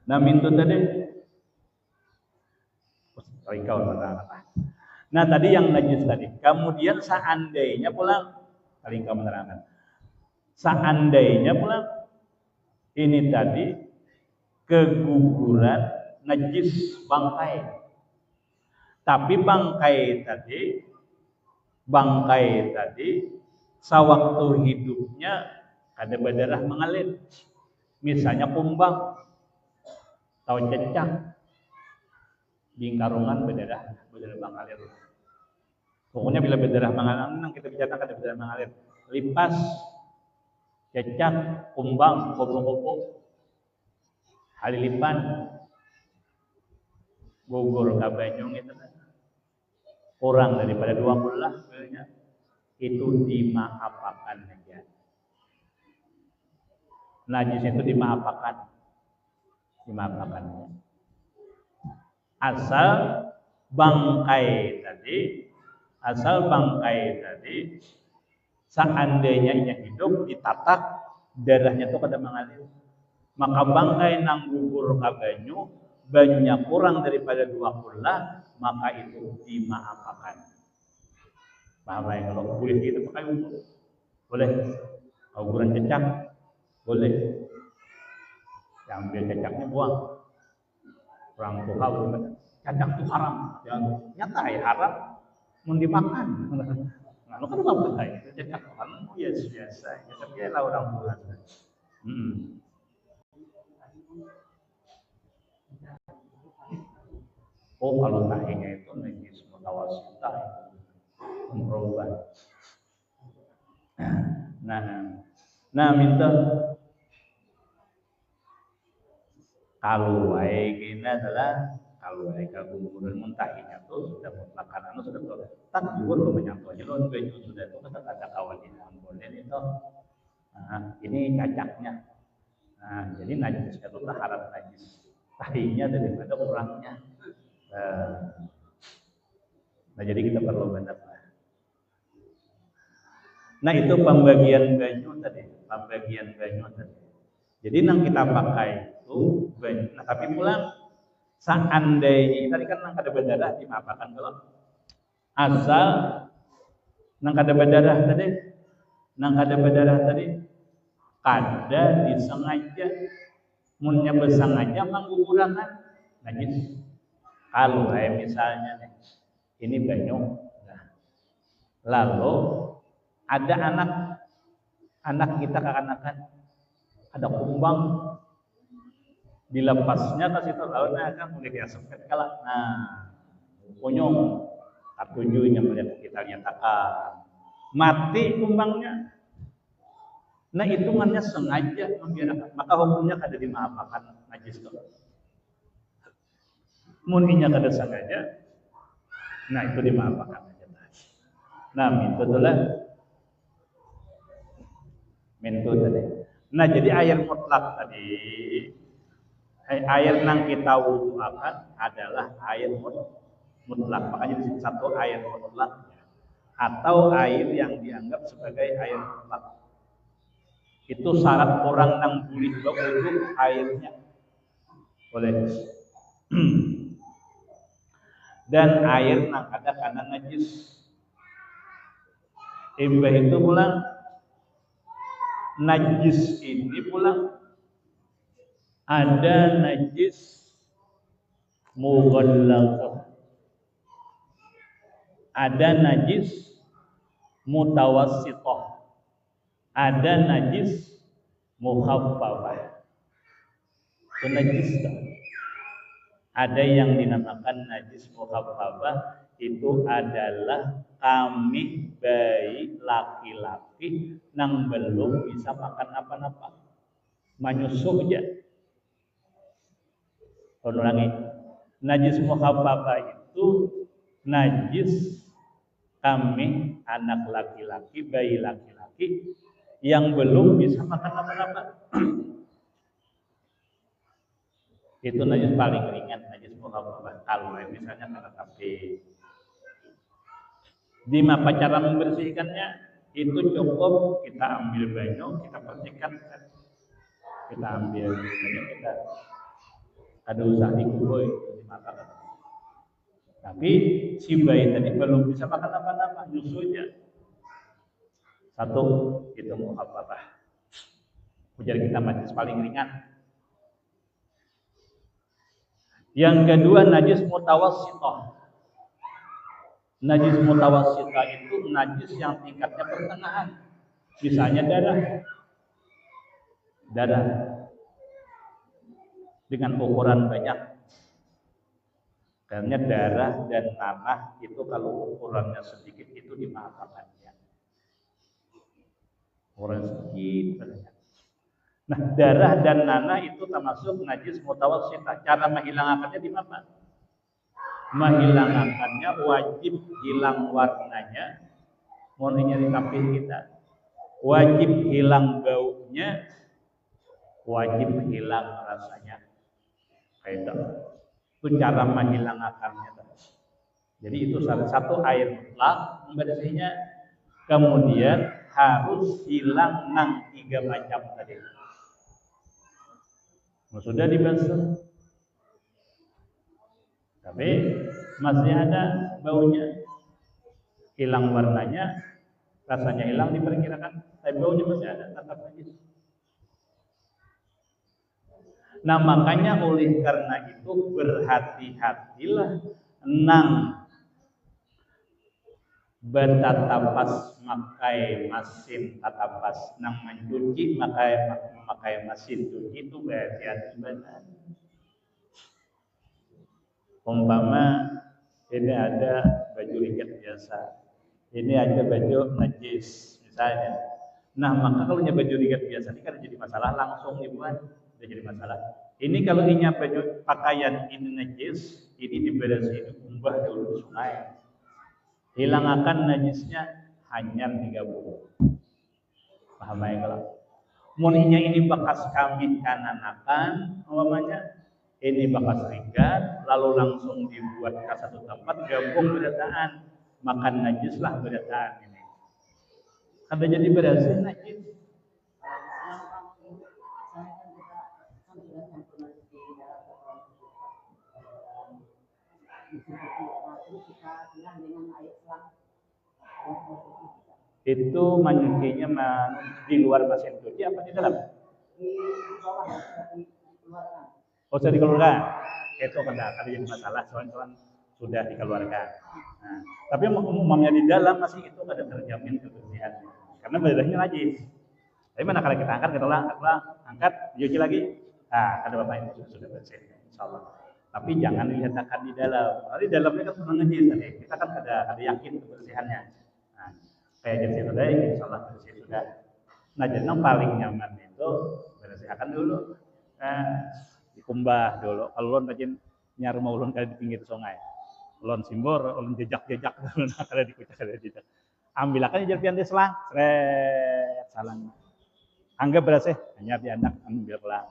Nah mintu tadi, nah tadi yang najis tadi. Kemudian seandainya pula, paling kamu menerangkan, seandainya pula ini tadi keguguran najis bangkai. Tapi bangkai tadi sewaktu hidupnya ada berdarah mengalir. Misalnya kumbang atau cecak bingkarungan berdarah mengalir. Pokoknya bila berdarah mengalir, kita bicara ada berdarah mengalir. Lipas, cecak, kumbang, kupu-kupu, halilipan, gugur kabanyong itu kurang daripada 2 kula itu dimaafkan saja. Najis itu dimaafkan. Asal bangkai tadi seandainya ia hidup ditatak darahnya itu kada mengalir. Maka bangkai nang gugur ka banyunya kurang daripada 2 kula, maka itu dimaafkan. Paham ya? Kalau boleh gitu pakai wudu. boleh. Ukuran cecak boleh. Ambil cecaknya buang. Orang tua cacak itu haram. Yang nyata ya haram. Mau dimakan. Nah, lu kan apa itu cecak haram? Oh ya biasa. Ya tapi lah orang tua. Oh kalau tahinya itu najis mutawasita merubah. Nah minta kalau ini adalah kalau keguguran muntahinya itu sudah mutlak karena sudah tak gugur lo menyangkutnya lo sudah itu kan ada kawannya boleh itu. Nah, ini cacaknya. Nah, jadi najis itu haram najis tahinya daripada kurangnya. Nah, jadi kita perlu benar. Nah, itu pembagian banyu tadi. Jadi yang kita pakai itu banyu. Nah, tapi pula seandainya tadi kan nang kada berdarah dimaafkan kalau asal nang kada berdarah tadi kada disengaja munnya bersengaja menggugurangan najis. Kalau misalnya nih ini banyu, lalu ada anak kita kekanakan ada kumbang dilepasnya ke situ lautnya kan boleh dia sempet kalah. Nah, konyong katujuhnya melihat kita nyatakan mati kumbangnya. Nah, hitungannya sengaja membiarkan, maka hukumnya kada dimaafkan najis itu. Muninya kada sengaja, nah itu dimaafkan aja. Nah, mintu tadi. Nah, jadi air mutlak tadi, air yang kita wuduakan adalah air mutlak. Makanya di sini satu air mutlak atau air yang dianggap sebagai air mutlak. Itu syarat orang yang boleh berwudu airnya. Boleh. Dan air yang ada karena najis. Imbah itu pula najis ini pula ada najis mughallaqah, ada najis mutawassithah, ada najis mukhaffafah. Itu najis kan? Ada yang dinamakan najis mukhaffafah, itu adalah kami bayi laki-laki yang belum bisa makan apa-apa, menyusu aja. Ulangi, najis mukhaffafah itu najis kami anak laki-laki, bayi laki-laki yang belum bisa makan apa-apa. Itu najis paling ringan, najis mukhaffafah. Kalau misalnya kata tapi di apa cara membersihkannya itu cukup kita ambil banyu, kita bersihkan, kita ambil banyu, kita ada usah dikubur dimakan. Tapi si bayi tadi belum bisa makan apa-apa, nyusunya satu itu mukhaffafah. Ujar kita najis paling ringan. Yang kedua najis mutawassithah. Najis mutawassithah itu najis yang tingkatnya pertengahan. Misalnya darah dengan ukuran banyak. Karena darah dan nanah itu kalau ukurannya sedikit itu dimaafkannya. Ukuran sedikit banyak. Nah, darah dan nanah itu termasuk najis mutawassithah. Cara menghilangkannya di mana? Menghilangkannya wajib hilang warnanya, warnanya di kapih kita, wajib hilang baunya, wajib hilang rasanya. Kayak itu cara menghilangkannya. Jadi itu salah satu air mutlak membersihnya. Kemudian harus hilang 3 macam tadi. Sudah dibasuh. Tapi masih ada baunya, hilang warnanya, rasanya hilang diperkirakan, tapi baunya masih ada, tetap najis. Nah makanya oleh karena itu berhati-hatilah nang bertatapas makai mesin tatapas nang mencuci makai mesin cuci itu berhati-hati benar. Umpama ini ada baju riket biasa, ini ada baju najis misalnya. Nah maka kalau baju riket biasa ini kan jadi masalah langsung dibuat, udah jadi masalah. Ini kalau ini baju pakaian ini najis, ini dibersihin diumbah dulu di sungai, hilangkan najisnya hanya 30. Paham ya kalau? Muninya ini bekas kambing kananakan, umpamanya ini bekas rikat, lalu langsung dibuat ke satu tempat, gabung berataan, makan najislah berataan ini. Ada jadi berhasil najis. Itu menyucinya di luar mesin cuci apa di dalam? Oh, sudah dikeluarkan. Itu ada jadi masalah soal sudah dikeluarkan. Nah, tapi umumnya di dalam masih itu ada terjamin kebersihannya. Karena bedanya najis. Tapi mana kalau kita angkat, kita angkat, dicuci lagi. Nah, ada bapak itu sudah bersih, insyaallah. Tapi jangan diletakkan di dalam. Karena di dalamnya kan penuh najis. Kita kan ada yakin kebersihannya. Nah, kayak jenis itu deh, insyaallah bersih sudah. Nah, jadi yang paling nyaman itu bersihkan dulu. Dikumbah dulu. Kalau ulun rajin nyari mau ulun kali di pinggir sungai. Ulun simbor, ulun jejak-jejak nah kada dikucak kada jejak. Ambilakan jerpian di selang, sret salang. Anggap bersih, hanya di anak ambillah.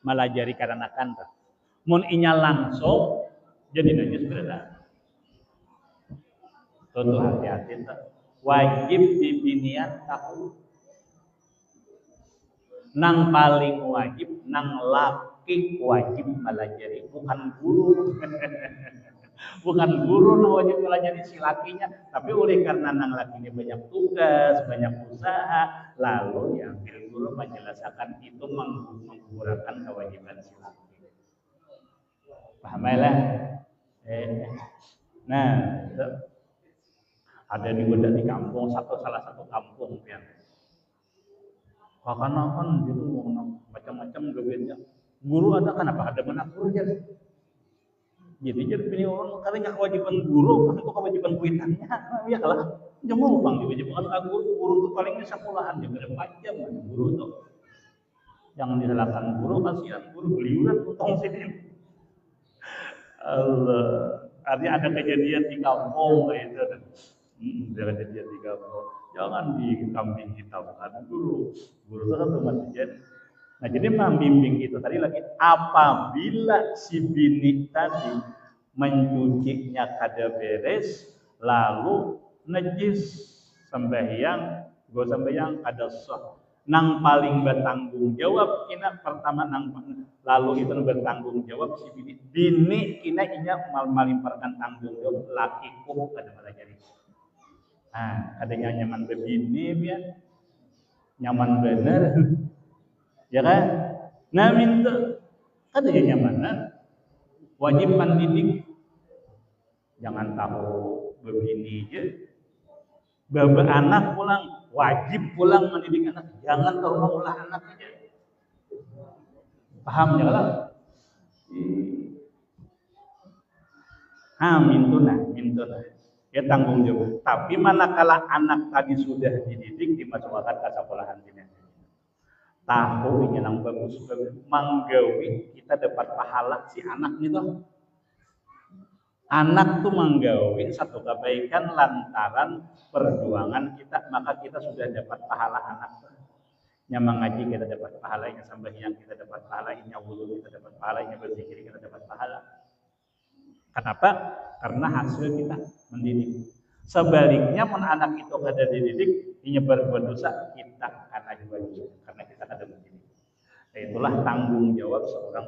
Malah jari karanakan tuh. Mun inya langsung jadi najis berada. Tuh hati-hati tuh. Wajib bibinian tahu. Nang paling wajib, nang laki wajib melajari, bukan guru. Bukan guru nang wajib melajari si lakinya, tapi oleh karena nang lakinya banyak tugas, banyak usaha, lalu diambil guru menjelaskan itu menggugurkan kewajiban si laki. Paham ya? Nah, itu ada di kampung, salah satu kampung yang karena kan gitu macam-macam gaweannya. Guru ada kan apa ada mana guru aja. Jadi pilih orang karena kewajiban guru kan itu kewajiban kuitannya. Ya kalah. Jangan bang kewajiban guru itu paling di sekolahan dia berapa jam guru tuh. Jangan disalahkan guru, kasihan guru beliuran utang sini. Allah, artinya ada kejadian di kampung itu. Ada kejadian di kampung. Jangan dikambing hitamkan guru itu satu masjid. Nah jadi membimbing itu tadi lagi apabila si bini tadi mencucinya kada beres lalu najis sembahyang kada sah. Nang paling bertanggung jawab kina pertama nang lalu itu bertanggung jawab si bini kina inya malimparkan tanggung jawab lakiku kada melajari. Nah, adanya nyaman begini biar nyaman bener, ya kan? Nah minta adanya nyaman, wajib mendidik, jangan tahu begini aja. Bapak anak pulang, wajib pulang mendidik anak, jangan tahu mengolah anak aja. Paham ya kan? Mintuna. Ya tanggung jawab. Tapi manakala anak tadi sudah dididik dimasukkan ke sekolahan ini. Tahu ini yang bagus manggawi kita dapat pahala si anak itu. Anak tuh manggawi satu kebaikan lantaran perjuangan kita, maka kita sudah dapat pahala anak. Yang mengaji kita dapat pahala, yang sembahyang kita dapat pahala, yang wudu kita dapat pahala, yang berzikir kita dapat pahala. Kenapa? Karena hasil kita mendidik. Sebaliknya pun anak itu kada dididik, dia berbuat dosa, kita akan juga dosa karena kita kada mendidik. Itulah tanggung jawab seorang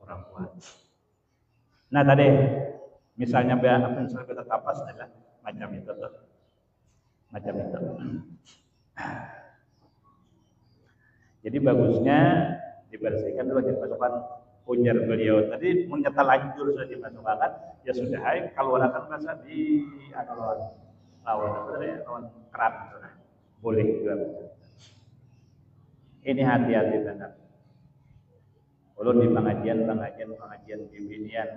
orang tua. Nah tadi misalnya apa yang kita tapas adalah macam itu tuh. macam itu. Jadi bagusnya dibersihkan dulu, dimasukkan. Ujar beliau tadi menyata lanjur sudah dimasukkan, ya sudah, keluarkan masa di lawan keran, boleh juga. Ini hati-hati benar. Kalau di pengajian bimbingan,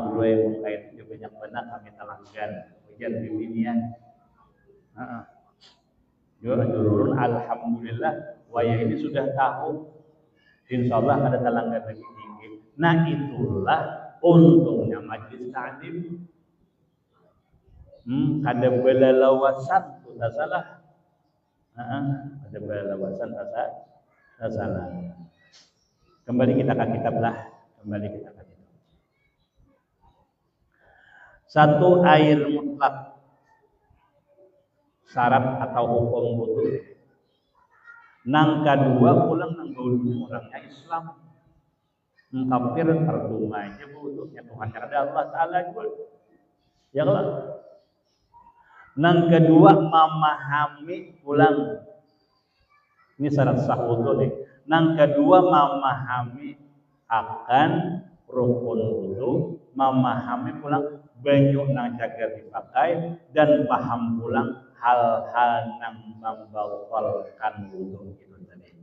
guru yang mengkait banyak benar kami talangkan ujian bimbingan. Jururun alhamdulillah, waya ini sudah tahu. Insya Allah ada talangkan lagi tinggi. Nah itulah untungnya majlis ta'lim. Ada belalawasan tu tak salah. Ada belalawasan tak salah. Kembali kita ke kitab lah. Satu, air mutlak, syarat atau hukum wudu. Nang kedua pulang nang wudu orangnya Islam. Kafir tertumanya wudunya Tuhan ada Allah Taala juga. Ya Allah. Nang kedua memahami pulang. Ini syarat sah wudu nih. Nang kedua memahami akan rukun wudu, memahami pulang banyu nang jaga dipakai, dan paham pulang hal-hal nang membatalkan wudu itu tadi.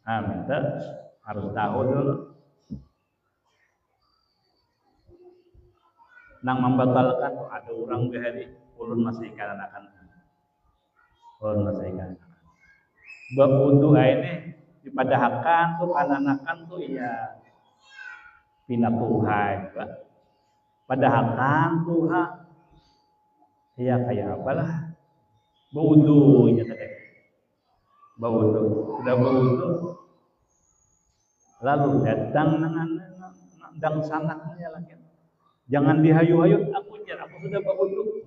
Minta harus tahu dulu. Nang membatalkan ada orang behari ulun masih ikan-akan. Berwudu ini dipadahakan tuh anak-anak tuh ya pina Tuhan juga. Padahakan Tuhan ya kayak apalah berwudu nya tadi. Sudah berwudu lalu datang nang sanaknya lagi. Jangan dihayu-hayu, aku sudah berwudu.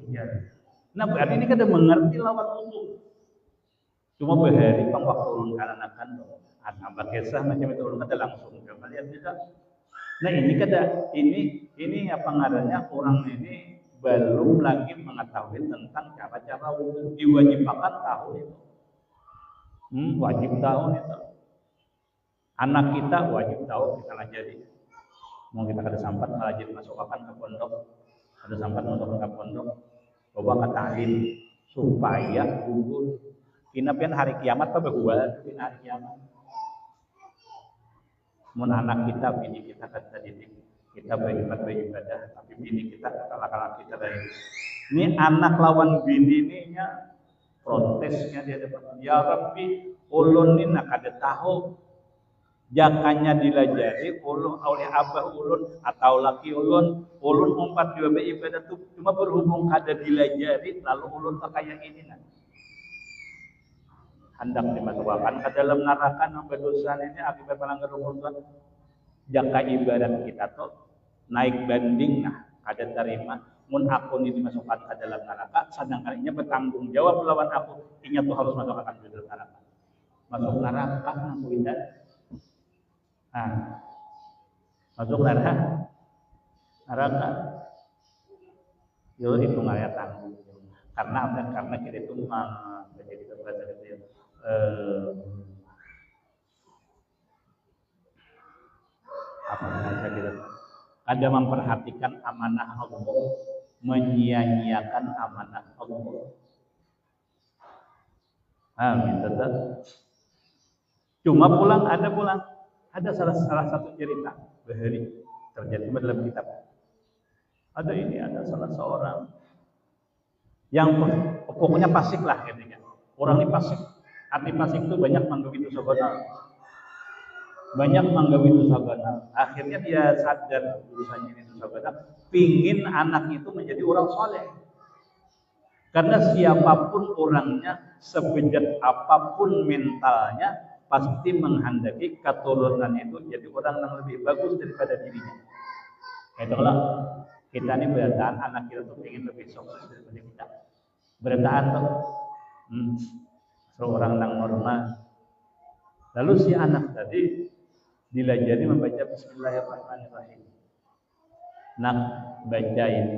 Nah berarti ini kan mengerti lawan wudu. Cuma behari pang waktu ulun anak-anak anak kisah macam itu ulun kada langsung lihat bisa. Nah ini apa ngarannya, orang ini belum lagi mengetahui tentang cara-cara wudu. Diwajibkan tahu itu. Wajib tahu itu. Anak kita wajib tahu, kita ajari. Mau kita kada sempat ngajari masukkan ke pondok, kada sempat masukkan ke pondok, coba ke ta'lim supaya gugur. Kinapian hari kiamat apa bahwa hari kiamat. Mun anak kita, bini kita kada didik, kita beribadah, tapi bini kita kalak-kalak kita dari. Ini anak lawan bini ini nya protesnya dia depan. Ya Rabbi, ulun ni nak kada tahu. Jakanya dilajari ulun oleh abah ulun atau laki ulun umpat juga beribadah tu cuma berhubung kada dilajari lalu ulun tak kayak ini nah. Hendak dimasukkan ke dalam neraka yang berdosa ini akibat melanggar hukum Tuhan. Jaka ibadat kita tuh naik banding nah kada terima. Mun aku ini dimasukkan ke dalam neraka, sedangkannya bertanggung jawab lawan aku. Ingat tuh harus masukkan ke dalam neraka. Masuk neraka aku tidak. Masuk neraka. Yo itu ngaya tanggung. Karena apa? Karena kita itu menjadi kepada itu. Apa bahasa kita? Ada memperhatikan amanah Allah, menyia-nyiakan amanah Allah. Betul. Cuma ada salah satu cerita bahari terjadi dalam kitab. Ada salah seorang yang pokoknya fasik lah katanya. Orang ini fasik. Arti fasik itu banyak menggawi dosa benar. Akhirnya dia sadar dosanya ini dosa benar. Pingin anak itu menjadi orang soleh. Karena siapapun orangnya, sebejat apapun mentalnya, pasti menghendaki keturunan itu jadi orang yang lebih bagus daripada dirinya. Itulah kita ini berataan anak kita tuh ingin lebih sukses daripada kita. Berataan tuh seorang yang normal. Lalu si anak tadi dilajari membaca Bismillahirrahmanirrahim. Nak baca ini.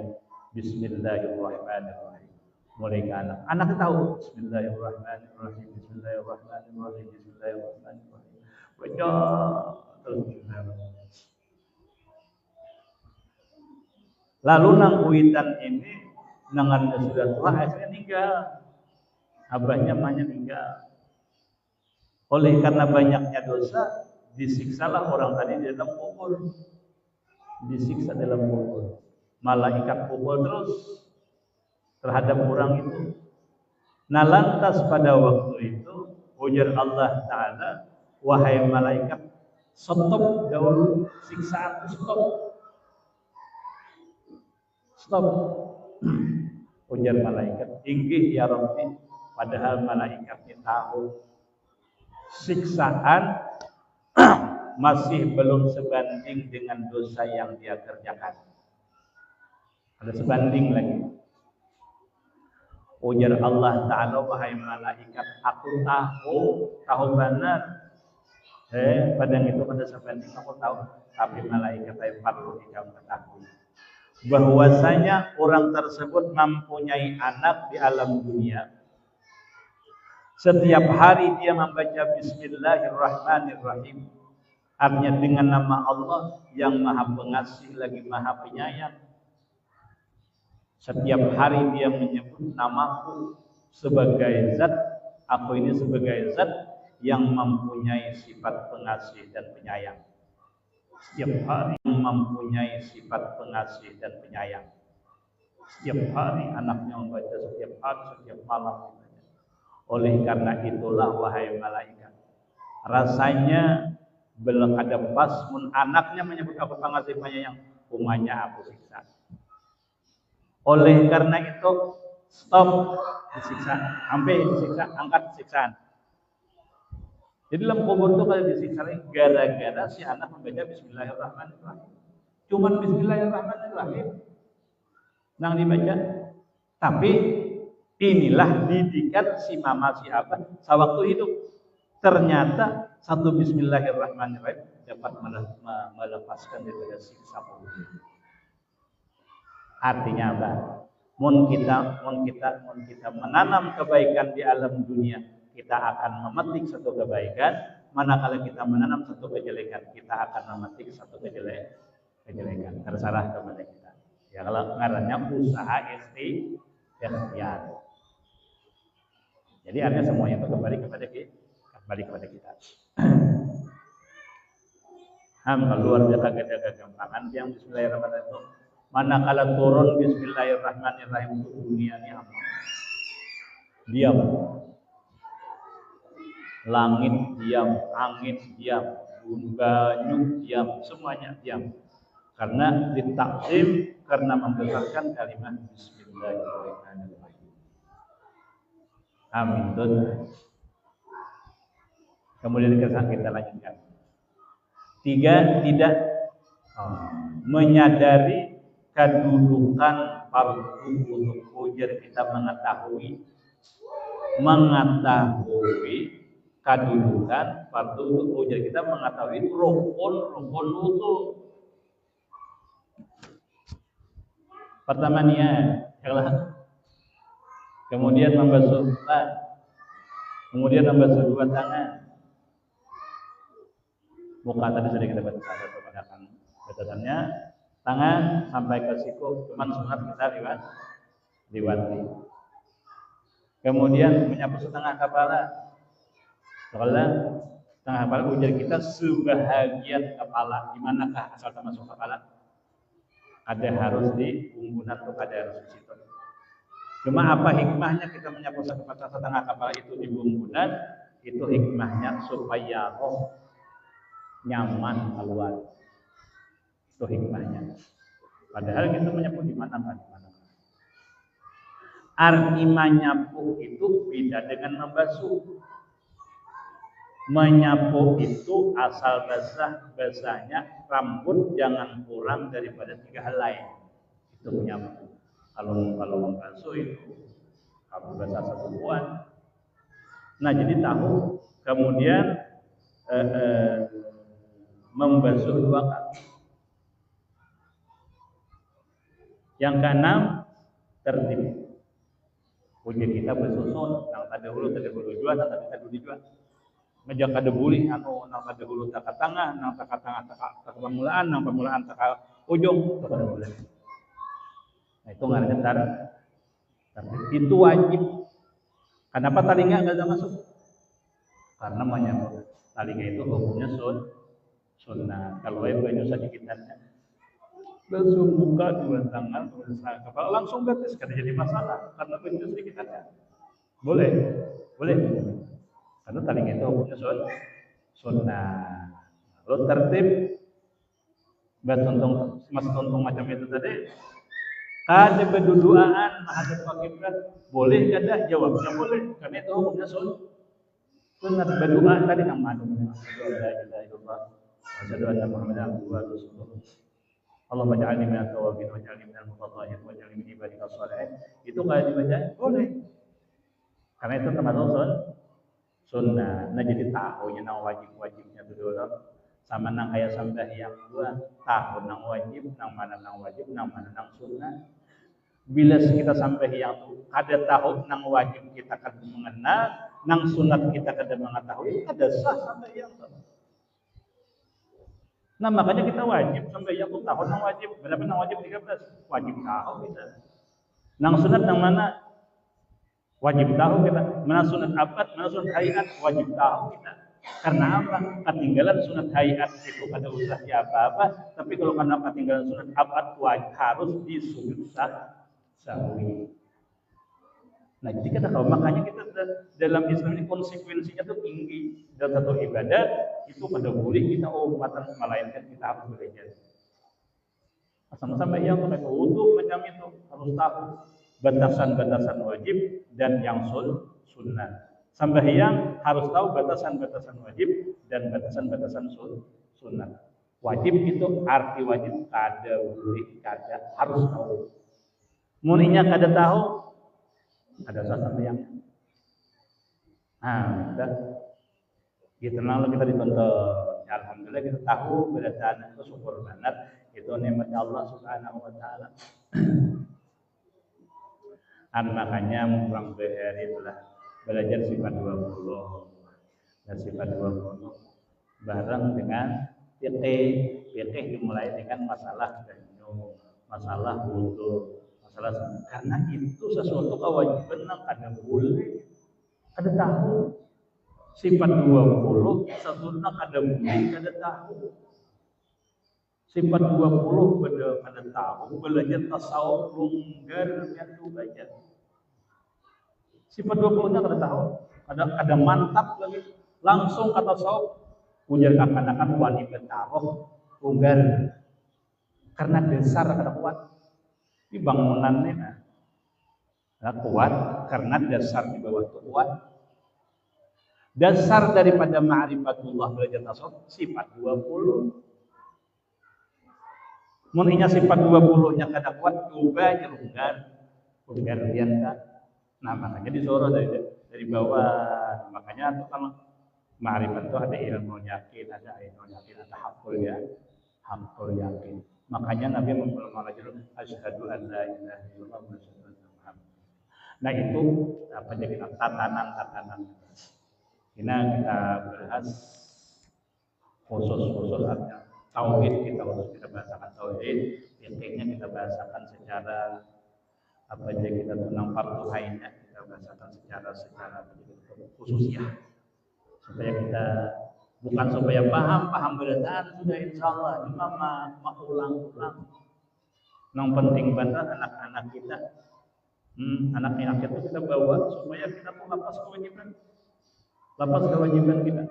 Bismillahirrahmanirrahim. Mulai ke anak. Anak tahu Bismillahirrahmanirrahim. Bismillahirrahmanirrahim. Bismillahirrahmanirrahim. Baca terus Bismillahirrahmanirrahim. Lalu nang kuitan ini nangan sudah tua akhirnya meninggal. Abahnya emaknya meninggal. Oleh karena banyaknya dosa, disiksalah orang tadi di dalam kubur. Disiksa dalam kubur. Malaikat kubur terus terhadap orang itu. Nah lantas pada waktu itu ujar Allah Ta'ala, wahai malaikat, stop dahulu siksaan, stop. Ujar malaikat, inggih ya Rabbi, padahal malaikatnya tahu siksaan masih belum sebanding dengan dosa yang dia kerjakan. Ada sebanding lagi. Ujar Allah Ta'ala, wahai malaikat, aku tahu benar. Padahal itu pada sebanding aku tahu. Tapi malaikat saya perlu kamu ketahui bahwasanya orang tersebut mempunyai anak di alam dunia. Setiap hari dia membaca Bismillahirrahmanirrahim. Artinya dengan nama Allah yang Maha Pengasih lagi Maha Penyayang. Setiap hari dia menyebut namaku sebagai zat, aku ini sebagai zat yang mempunyai sifat pengasih dan penyayang. Setiap hari mempunyai sifat pengasih dan penyayang. Setiap hari anaknya membaca, setiap hari, setiap malam. Oleh karena itulah wahai malaikat, rasanya belum ada pas anaknya menyebut aku pengasih penyayang, umanya aku siksa. Oleh karena itu stop disiksa, sampai disiksa, angkat siksaan. Jadi dalam kubur itu kalau disiksa gara-gara si anak membaca Bismillahirrahmanirrahim. Cuman Bismillahirrahmanirrahim nang dibaca. Tapi inilah didikan si mama si abah sewaktu hidup. Ternyata satu Bismillahirrahmanirrahim dapat melepaskan daripada siksa kubur. Artinya apa? Mun kita menanam kebaikan di alam dunia, kita akan memetik satu kebaikan. Manakala kita menanam satu kejelekan, kita akan memetik satu kejelekan. Terserah kepada kita. Ya kalau ngarannya usaha ikhtiar. Jadi artinya semuanya itu kembali kepada kita. Luar biasa kegampangan yang Bismillahirrahmanirrahim. Manakala turun Bismillahirrahmanirrahim ke dunia ini apa? Diam. Langit diam, angin diam, banyu diam, semuanya diam. Karena ditakdim, karena membesarkan kalimat Bismillahirrahmanirrahim. Amin. Kemudian kita lanjutkan. 3, tidak menyadari kedudukan fardu untuk ujar kita mengetahui kedudukan fardu untuk ujar kita mengetahui rukun wudu. Pertama niat, kemudian membasuh kemudian membasuh dua tangan. Muka tadi sudah kita baca kepada batasannya. Tangan sampai ke siku, cuman sunat kita liwati. Kemudian menyapu setengah kepala. Setengah kepala ujar kita sebahagian kepala. Di manakah asal termasuk kepala? Ada harus di punggungan atau ada harus di situ. Cuma apa hikmahnya kita menyapu setengah kepala itu di punggungan? Itu hikmahnya supaya roh nyaman keluar. Itu hikmahnya. Padahal kita menyapu di mana. Arti menyapu itu beda dengan membasuh. Menyapu itu asal basahnya rambut jangan kurang daripada 3 helai. Itu menyapu. Kalau membasuh itu rambut basah 1 bulan. Nah jadi tahu. Kemudian membasuh 2 kali. Yang keenam, tertib. Punya kita bersusun, nang tadi hulu jua, nang tadi tadi jua. Meja kada buli, anu nang tadi hulu tak tengah, nang tak tengah tak pemulaan, nang pemulaan tak ujung, tak kada boleh. Nah itu ngaranna tertib. Itu wajib. Kenapa talinga nggak ada masuk? Karena menyambut talinga itu hukumnya sunnah. Kalau yang banyak sedikitannya langsung buka dua tangan berusaha kepala langsung betes karena jadi masalah karena banyak sedikitannya. Boleh. Karena talinga itu hukumnya sunnah. Lalu tertib tuntung macam itu tadi. Kada berduaan menghadap kiblat boleh kada? Jawabnya boleh karena itu hukumnya sunnah. Berdoa tadi nama Allah asyhadu anna Muhammadan abduhu wa rasuluh. Allahumma ja'alni minat tawabin waj'alni minal mutatahhirin waj'alni min ibadika shalihin. Itu kalau dibaca boleh. Karena itu termasuk sunnah. Nah jadi tahunya nang wajibnya itu dulu. Sama nang kayak sembahyang dua tahu nang wajib, nang mana nang wajib, nang mana nang sunnah. Bila kita sembahyang itu ada tahu nang wajib kita kada mengenal, nang sunat kita kada mengetahui, ada sah sembahyang itu. Nah makanya kita wajib sembahyang itu tahu nang wajib. Berapa nang wajib 13? Wajib tahu kita. Nang sunat nang mana? Wajib tahu kita. Mana sunat abad, mana sunat hayat, wajib tahu kita. Karena apa? Ketinggalan sunat hayat itu ada usah apa-apa, tapi kalau karena ketinggalan sunat abad wajib harus disujud sahwi. Nah jadi kita tahu makanya kita dalam Islam ini konsekuensinya itu tinggi. Dalam satu ibadah itu pada boleh kita obatan melainkan kita harus belajar. Sama-sama yang pakai wudhu macam itu harus tahu batasan-batasan wajib dan yang sunnah. Sembahyang harus tahu batasan-batasan wajib dan batasan-batasan sunnah. Wajib itu arti wajib kada boleh kada harus tahu. Muninya kada tahu ada sembahyang. Kita gitu lalu kita ditonton. Alhamdulillah kita tahu berdasarkan itu syukur banget itu nikmatnya Allah Subhanahu wa taala. Makanya pulang hari itulah belajar sifat 20. Dan sifat 20 bareng dengan fikih dimulai dengan masalah ganjung, masalah wudu, masalah karena itu sesuatu kewajiban kada boleh kada tahu. Sifat 20 sesuatu kada boleh kada tahu. Sifat 20 kada tahu belajar tasawuf longgar yang belajar. Sifat 20-nya kada tahu, kada mantap lagi. Langsung kata tasawuf ujar kakanakan wani betaroh longgar. Karena dasar kada kuat. Ini bangunannya kuat karena dasar di bawah itu kuat. Dasar daripada ma'rifatullah belajar tasawuf sifat 20. Muninya sifat 20-nya kada kuat coba longgar lian kan. Nah makanya disuruh dari bawah. Makanya itu kalau ma'rifat itu ada ilmu yakin, ada hakul yakin. Makanya Nabi mempermalukan asyhadu an la ilaha illallah wa asyhadu anna Muhammadan. Nah itu apa jadi tatanan. Ini kita bahas khusus artinya tauhid kita bahasakan tauhid, fikihnya kita bahasakan secara apa aja kita tentang fardu ainnya kita bahasakan secara khususnya supaya kita bukan supaya paham beradaan sudah insyaallah cuma ulang-ulang. Yang penting banget anak-anak kita anak-anak kita bawa supaya kita tuh lepas kewajiban kita.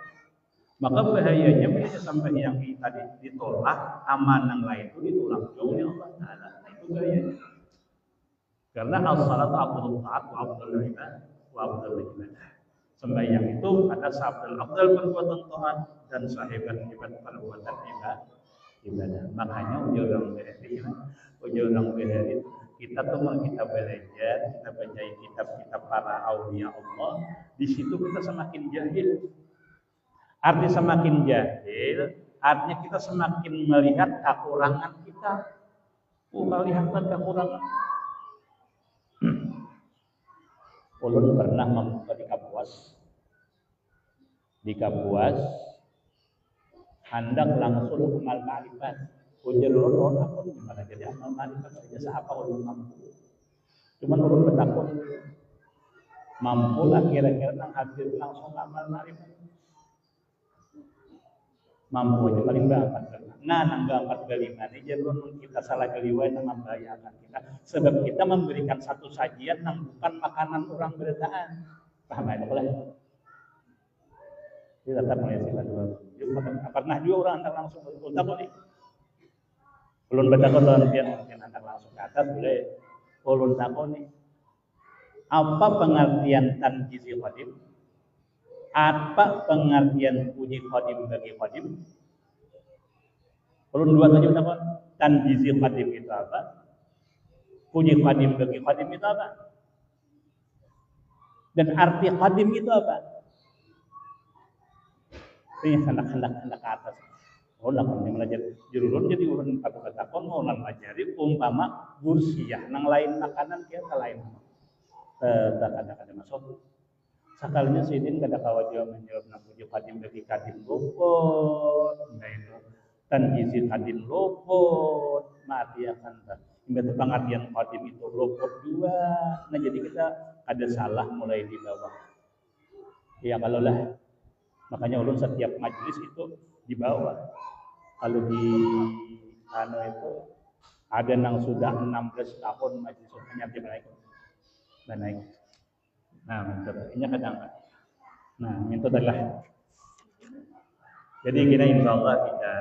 Maka bahayanya bila sampai yang tadi ditolak amanah lain itu ditolak oleh Allah Taala. Itu bahayanya. Karena as-salatu afdalul ta'at wa afdalul ibadah. Sembahyang itu ada sabdal afdal perbuatan taat dan sahibat perbuatan ibadah. Makanya ujung behari kita belajar, kita baca kitab-kitab para aulia Allah. Di situ kita semakin jahil. Artinya semakin jahil, artinya kita semakin melihat kekurangan kita. Kelihatan kekurangan. Ulun pernah membuka di Kapuas, hendak langsung amal ma'rifat. Ujar ulun aku gimana jadi amal ma'rifat saja apa ulun mampu. Cuman ulun bertakun mampu lah kira-kira nang hadir langsung amal ma'rifat. Mampu aja paling berangkat. Nah, nang berangkat kelima ini jadi kita salah keliwai nang membahayakan kita. Sebab kita memberikan satu sajian nang bukan makanan orang berdaan. Paham ya boleh? Jadi tetap mengisihkan dua. Pernah juga orang hendak langsung berkontak boleh. Ulun bertakon lawan pian mungkin hendak langsung ke atas boleh. Ulun takon nih. Apa pengertian tanjizi qadim? Apa pengertian puji qadim bagi qadim? Ulun dua saja takon. Tanjizi qadim itu apa? Puji qadim bagi qadim itu apa? Dan arti qadim itu apa? Ini hendak ke atas. Ulah yang belajar jurulun jadi ulun kata kon mau ngajari umpama bursiah nang lain makanan kia ka lain. Kada masuk. Sakalinya sidin kada kawajian menjawab nang puji qadim bagi qadim luput. Nah itu tanjizi qadim luput. Mati akan tak. Hingga pengertian qadim itu luput dua. Nah jadi kita ada salah mulai di bawah. Ya kalau lah makanya ulun setiap majelis itu di bawah. Kalau di itu ada yang sudah 16 tahun majelis hanya dia naik. Nah, ini kadang. Nah, itu adalah. Jadi kita insya Allah kita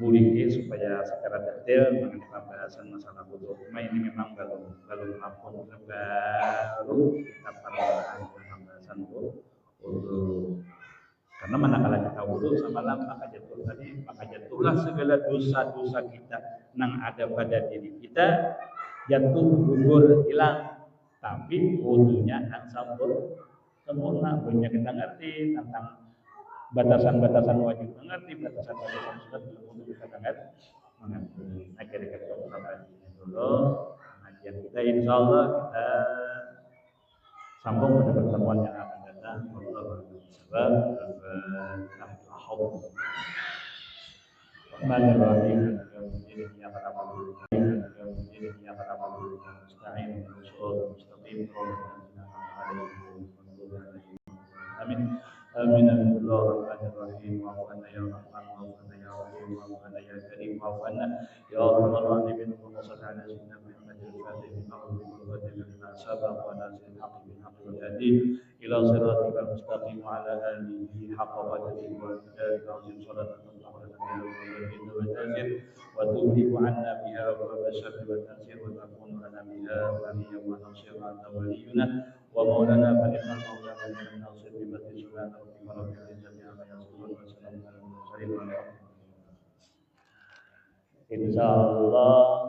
buliki supaya secara detail mengenai pembahasan masalah wudu. Ini memang baru ampun baru kita pada pembahasan wudu. Karena manakala kita wudu samalah maka jatuhlah segala dosa-dosa kita yang ada pada diri kita jatuh gugur hilang. Tapi wudunya yang sempurna. Punya kita ngerti tentang batasan-batasan wajib mengerti, batasan-batasan sunat wudu kita mengerti. Akhirnya kita bersama dulu pengajian kita insya Allah kita sambung pada pertemuan yang akan datang. Amin. آمين بسم الله الرحمن الرحيم وعفونا يا رحمن وعفونا يا رحيم وعفونا يا كريم وعفونا يا أرحم الراحمين اللهم صل على سيدنا محمد الفاتح لما أغلق والخاتم لما سبق وناصر الحق بالحق والهادي إلى صراطك المستقيم وعلى آله حق قدره ومقداره العظيم صلاة تطهر لنا بها والتأثير وتغلب عنا بها وباب الشر والتأثير وتكون لنا بها وليا ونصيرا أنت ولينا ومولانا فنعم المولى ونعم الناصر بمثل سبحان ربك رب العزة عما يصفون وسلام على المرسلين والحمد لله. Insyaallah